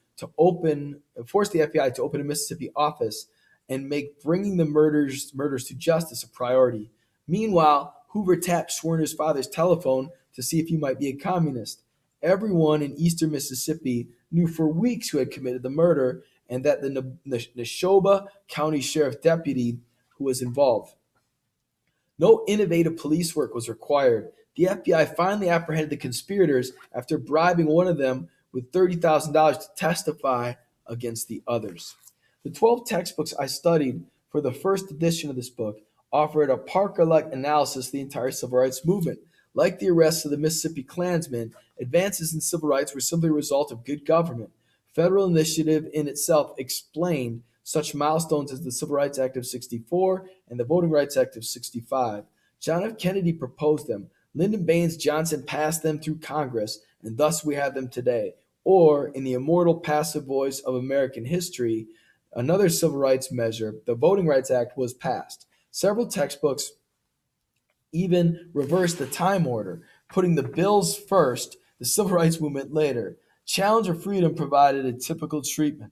FBI to open a Mississippi office and make bringing the murders to justice a priority. Meanwhile, Hoover tapped Schwerner's father's telephone to see if he might be a communist. Everyone in eastern Mississippi knew for weeks who had committed the murder and that the Neshoba County Sheriff Deputy who was involved. No innovative police work was required. The FBI finally apprehended the conspirators after bribing one of them with $30,000 to testify against the others. The 12 textbooks I studied for the first edition of this book offered a Parker-like analysis of the entire civil rights movement. Like the arrests of the Mississippi Klansmen, advances in civil rights were simply a result of good government. Federal initiative in itself explained such milestones as the Civil Rights Act of '64 and the Voting Rights Act of '65. John F. Kennedy proposed them. Lyndon Baines Johnson passed them through Congress, and thus we have them today. Or, in the immortal passive voice of American history, another civil rights measure, the Voting Rights Act, was passed. Several textbooks even reversed the time order, putting the bills first, the civil rights movement later. Challenge of Freedom provided a typical treatment.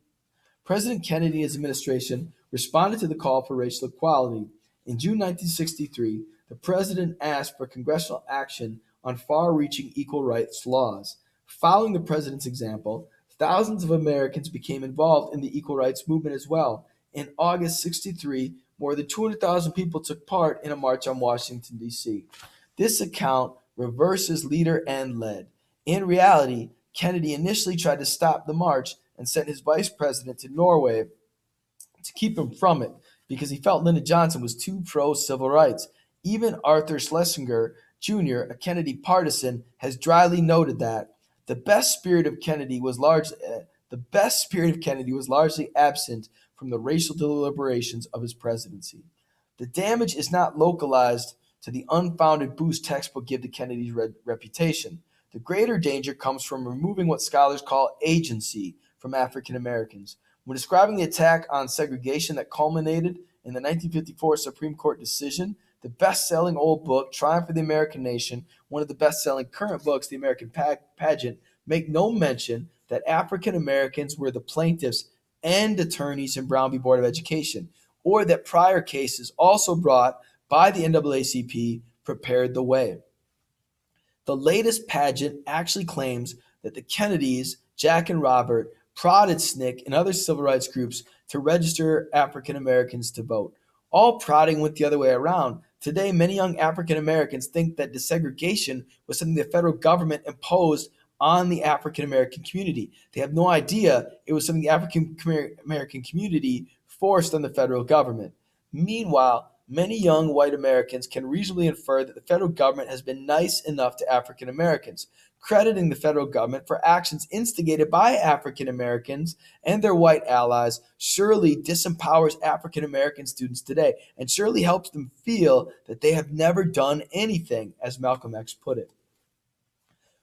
President Kennedy and his administration responded to the call for racial equality. In June 1963, The president asked for congressional action on far-reaching equal rights laws. Following the president's example, thousands of Americans became involved in the equal rights movement as well. In August 63, more than 200,000 people took part in a march on Washington, D.C. This account reverses leader and led. In reality, Kennedy initially tried to stop the march and sent his vice president to Norway to keep him from it because he felt Lyndon Johnson was too pro-civil rights. Even Arthur Schlesinger Jr., a Kennedy partisan, has dryly noted that the best spirit of Kennedy was largely absent from the racial deliberations of his presidency. The damage is not localized to the unfounded boost textbook give to Kennedy's reputation. The greater danger comes from removing what scholars call agency from African Americans. When describing the attack on segregation that culminated in the 1954 Supreme Court decision, the best-selling old book, Triumph of the American Nation, one of the best-selling current books, The American Pageant, make no mention that African Americans were the plaintiffs and attorneys in Brown v. Board of Education, or that prior cases also brought by the NAACP prepared the way. The latest pageant actually claims that the Kennedys, Jack and Robert, prodded SNCC and other civil rights groups to register African Americans to vote. All prodding went the other way around. Today, many young African Americans think that desegregation was something the federal government imposed on the African American community. They have no idea it was something the African American community forced on the federal government. Meanwhile, many young white Americans can reasonably infer that the federal government has been nice enough to African Americans, crediting the federal government for actions instigated by African Americans and their white allies surely disempowers African American students today and surely helps them feel that they have never done anything, as Malcolm X put it.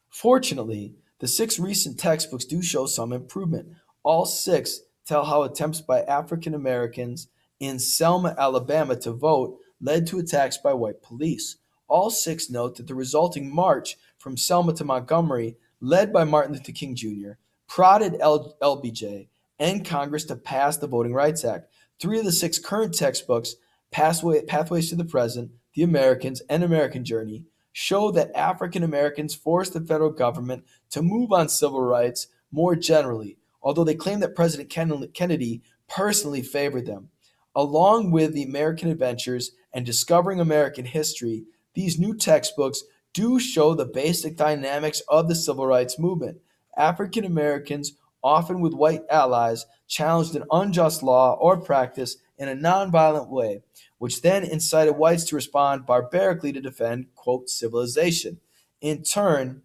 Fortunately, the 6 recent textbooks do show some improvement. All 6 tell how attempts by African Americans in Selma, Alabama to vote led to attacks by white police. All 6 note that the resulting march from Selma to Montgomery, led by Martin Luther King Jr., prodded LBJ and Congress to pass the Voting Rights Act. 3 of the 6 current textbooks, Pathways to the Present, The Americans, and American Journey, show that African Americans forced the federal government to move on civil rights more generally, although they claim that President Kennedy personally favored them. Along with The American Adventures and Discovering American History, these new textbooks do show the basic dynamics of the civil rights movement. African Americans, often with white allies, challenged an unjust law or practice in a nonviolent way, which then incited whites to respond barbarically to defend, quote, civilization, in turn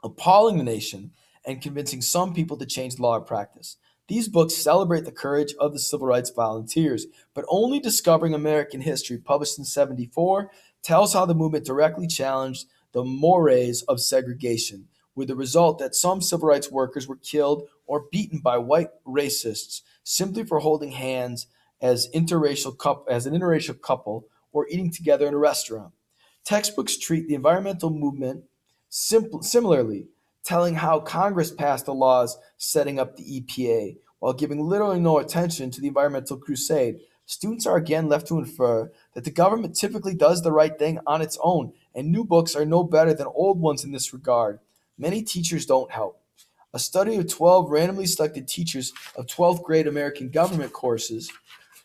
appalling the nation and convincing some people to change law or practice. These books celebrate the courage of the civil rights volunteers, but only Discovering American History, published in 1974, tells how the movement directly challenged the mores of segregation, with the result that some civil rights workers were killed or beaten by white racists simply for holding hands as an interracial couple or eating together in a restaurant. Textbooks treat the environmental movement similarly, telling how Congress passed the laws setting up the EPA while giving little or no attention to the environmental crusade. Students are again left to infer that the government typically does the right thing on its own, and new books are no better than old ones in this regard. Many teachers don't help. A study of 12 randomly selected teachers of 12th grade American government courses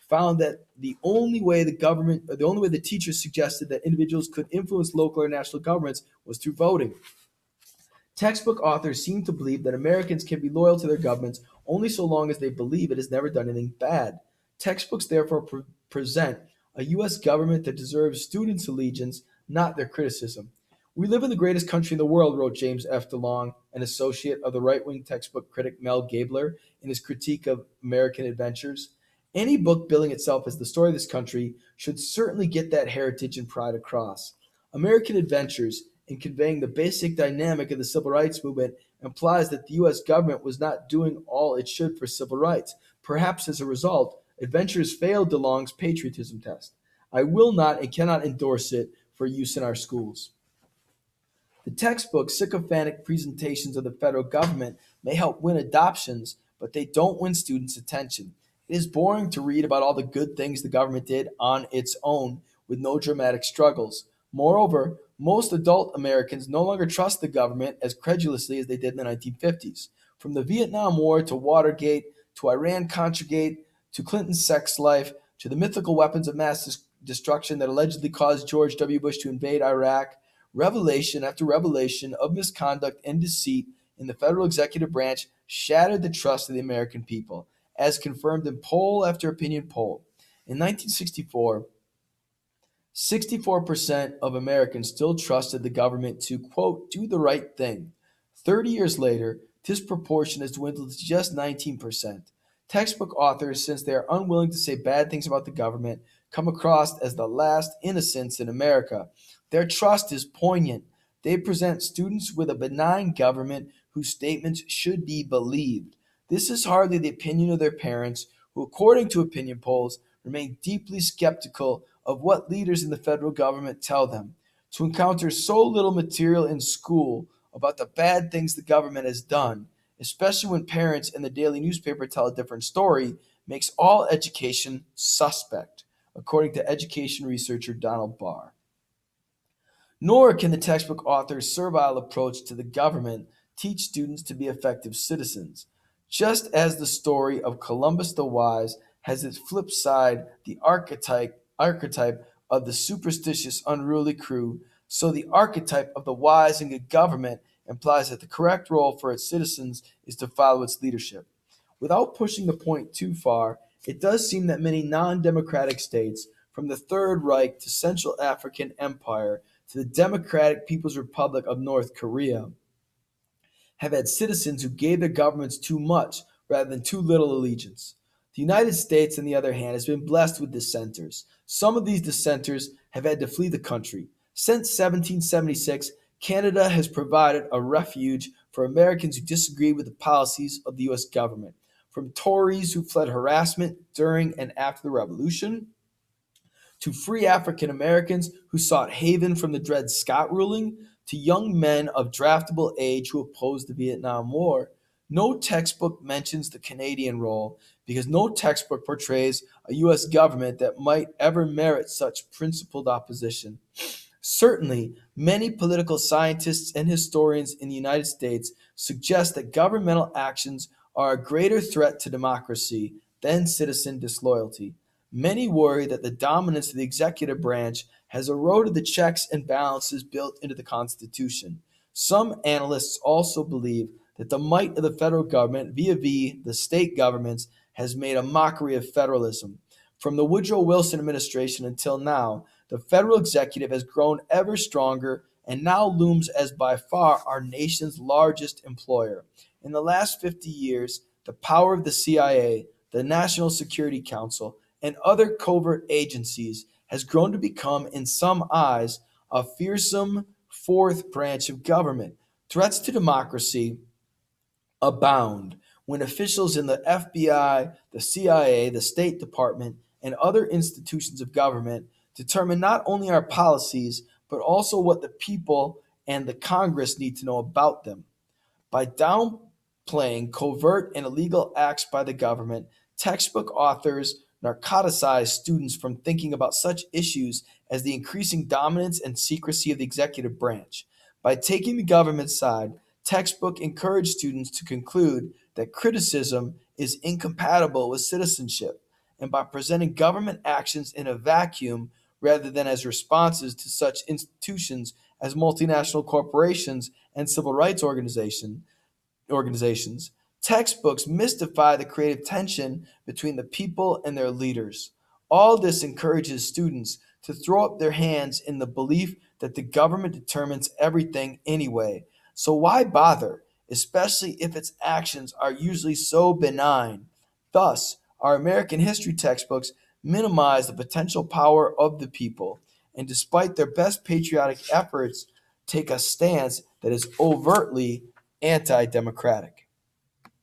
found that the only way the teachers suggested that individuals could influence local or national governments was through voting. Textbook authors seem to believe that Americans can be loyal to their governments only so long as they believe it has never done anything bad. Textbooks therefore present a U.S. government that deserves students' allegiance, not their criticism. We live in the greatest country in the world, wrote James F. DeLong, an associate of the right-wing textbook critic Mel Gabler in his critique of American Adventures. Any book billing itself as the story of this country should certainly get that heritage and pride across. American Adventures, in conveying the basic dynamic of the civil rights movement, implies that the U.S. government was not doing all it should for civil rights. Perhaps as a result, Adventures failed DeLong's patriotism test. I will not and cannot endorse it for use in our schools. The textbook's sycophantic presentations of the federal government may help win adoptions, but they don't win students' attention. It is boring to read about all the good things the government did on its own with no dramatic struggles. Moreover, most adult Americans no longer trust the government as credulously as they did in the 1950s. From the Vietnam War to Watergate to Iran-Contra to Clinton's sex life to the mythical weapons of mass destruction that allegedly caused George W. Bush to invade Iraq, revelation after revelation of misconduct and deceit in the federal executive branch shattered the trust of the American people, as confirmed in poll after opinion poll. In 1964, 64% of Americans still trusted the government to, quote, do the right thing. 30 years later, this proportion has dwindled to just 19%. Textbook authors, since they are unwilling to say bad things about the government, come across as the last innocents in America. Their trust is poignant. They present students with a benign government whose statements should be believed. This is hardly the opinion of their parents, who, according to opinion polls, remain deeply skeptical of what leaders in the federal government tell them. To encounter so little material in school about the bad things the government has done, especially when parents in the daily newspaper tell a different story, makes all education suspect, according to education researcher Donald Barr. Nor can the textbook author's servile approach to the government teach students to be effective citizens. Just as the story of Columbus the Wise has its flip side, the archetype of the superstitious, unruly crew, so the archetype of the wise and good government implies that the correct role for its citizens is to follow its leadership. Without pushing the point too far, it does seem that many non-democratic states, from the Third Reich to Central African Empire to the Democratic People's Republic of North Korea, have had citizens who gave their governments too much rather than too little allegiance. The United States, on the other hand, has been blessed with dissenters. Some of these dissenters have had to flee the country. Since 1776, Canada has provided a refuge for Americans who disagree with the policies of the U.S. government. From Tories who fled harassment during and after the Revolution, to free African Americans who sought haven from the Dred Scott ruling, to young men of draftable age who opposed the Vietnam War. No textbook mentions the Canadian role because no textbook portrays a U.S. government that might ever merit such principled opposition. Certainly, many political scientists and historians in the United States suggest that governmental actions are a greater threat to democracy than citizen disloyalty. Many worry that the dominance of the executive branch has eroded the checks and balances built into the Constitution. Some analysts also believe that the might of the federal government vis-a-vis the state governments has made a mockery of federalism. From the Woodrow Wilson administration until now, the federal executive has grown ever stronger and now looms as by far our nation's largest employer. In the last 50 years, the power of the CIA, the National Security Council, and other covert agencies has grown to become, in some eyes, a fearsome fourth branch of government. Threats to democracy abound when officials in the FBI, the CIA, the State Department, and other institutions of government determine not only our policies, but also what the people and the Congress need to know about them. By downplaying covert and illegal acts by the government, textbook authors narcoticize students from thinking about such issues as the increasing dominance and secrecy of the executive branch. By taking the government's side, textbook encourage students to conclude that criticism is incompatible with citizenship, and by presenting government actions in a vacuum rather than as responses to such institutions as multinational corporations and civil rights organizations, textbooks mystify the creative tension between the people and their leaders. All this encourages students to throw up their hands in the belief that the government determines everything anyway. So why bother, especially if its actions are usually so benign? Thus, our American history textbooks minimize the potential power of the people, and despite their best patriotic efforts, take a stance that is overtly anti-democratic.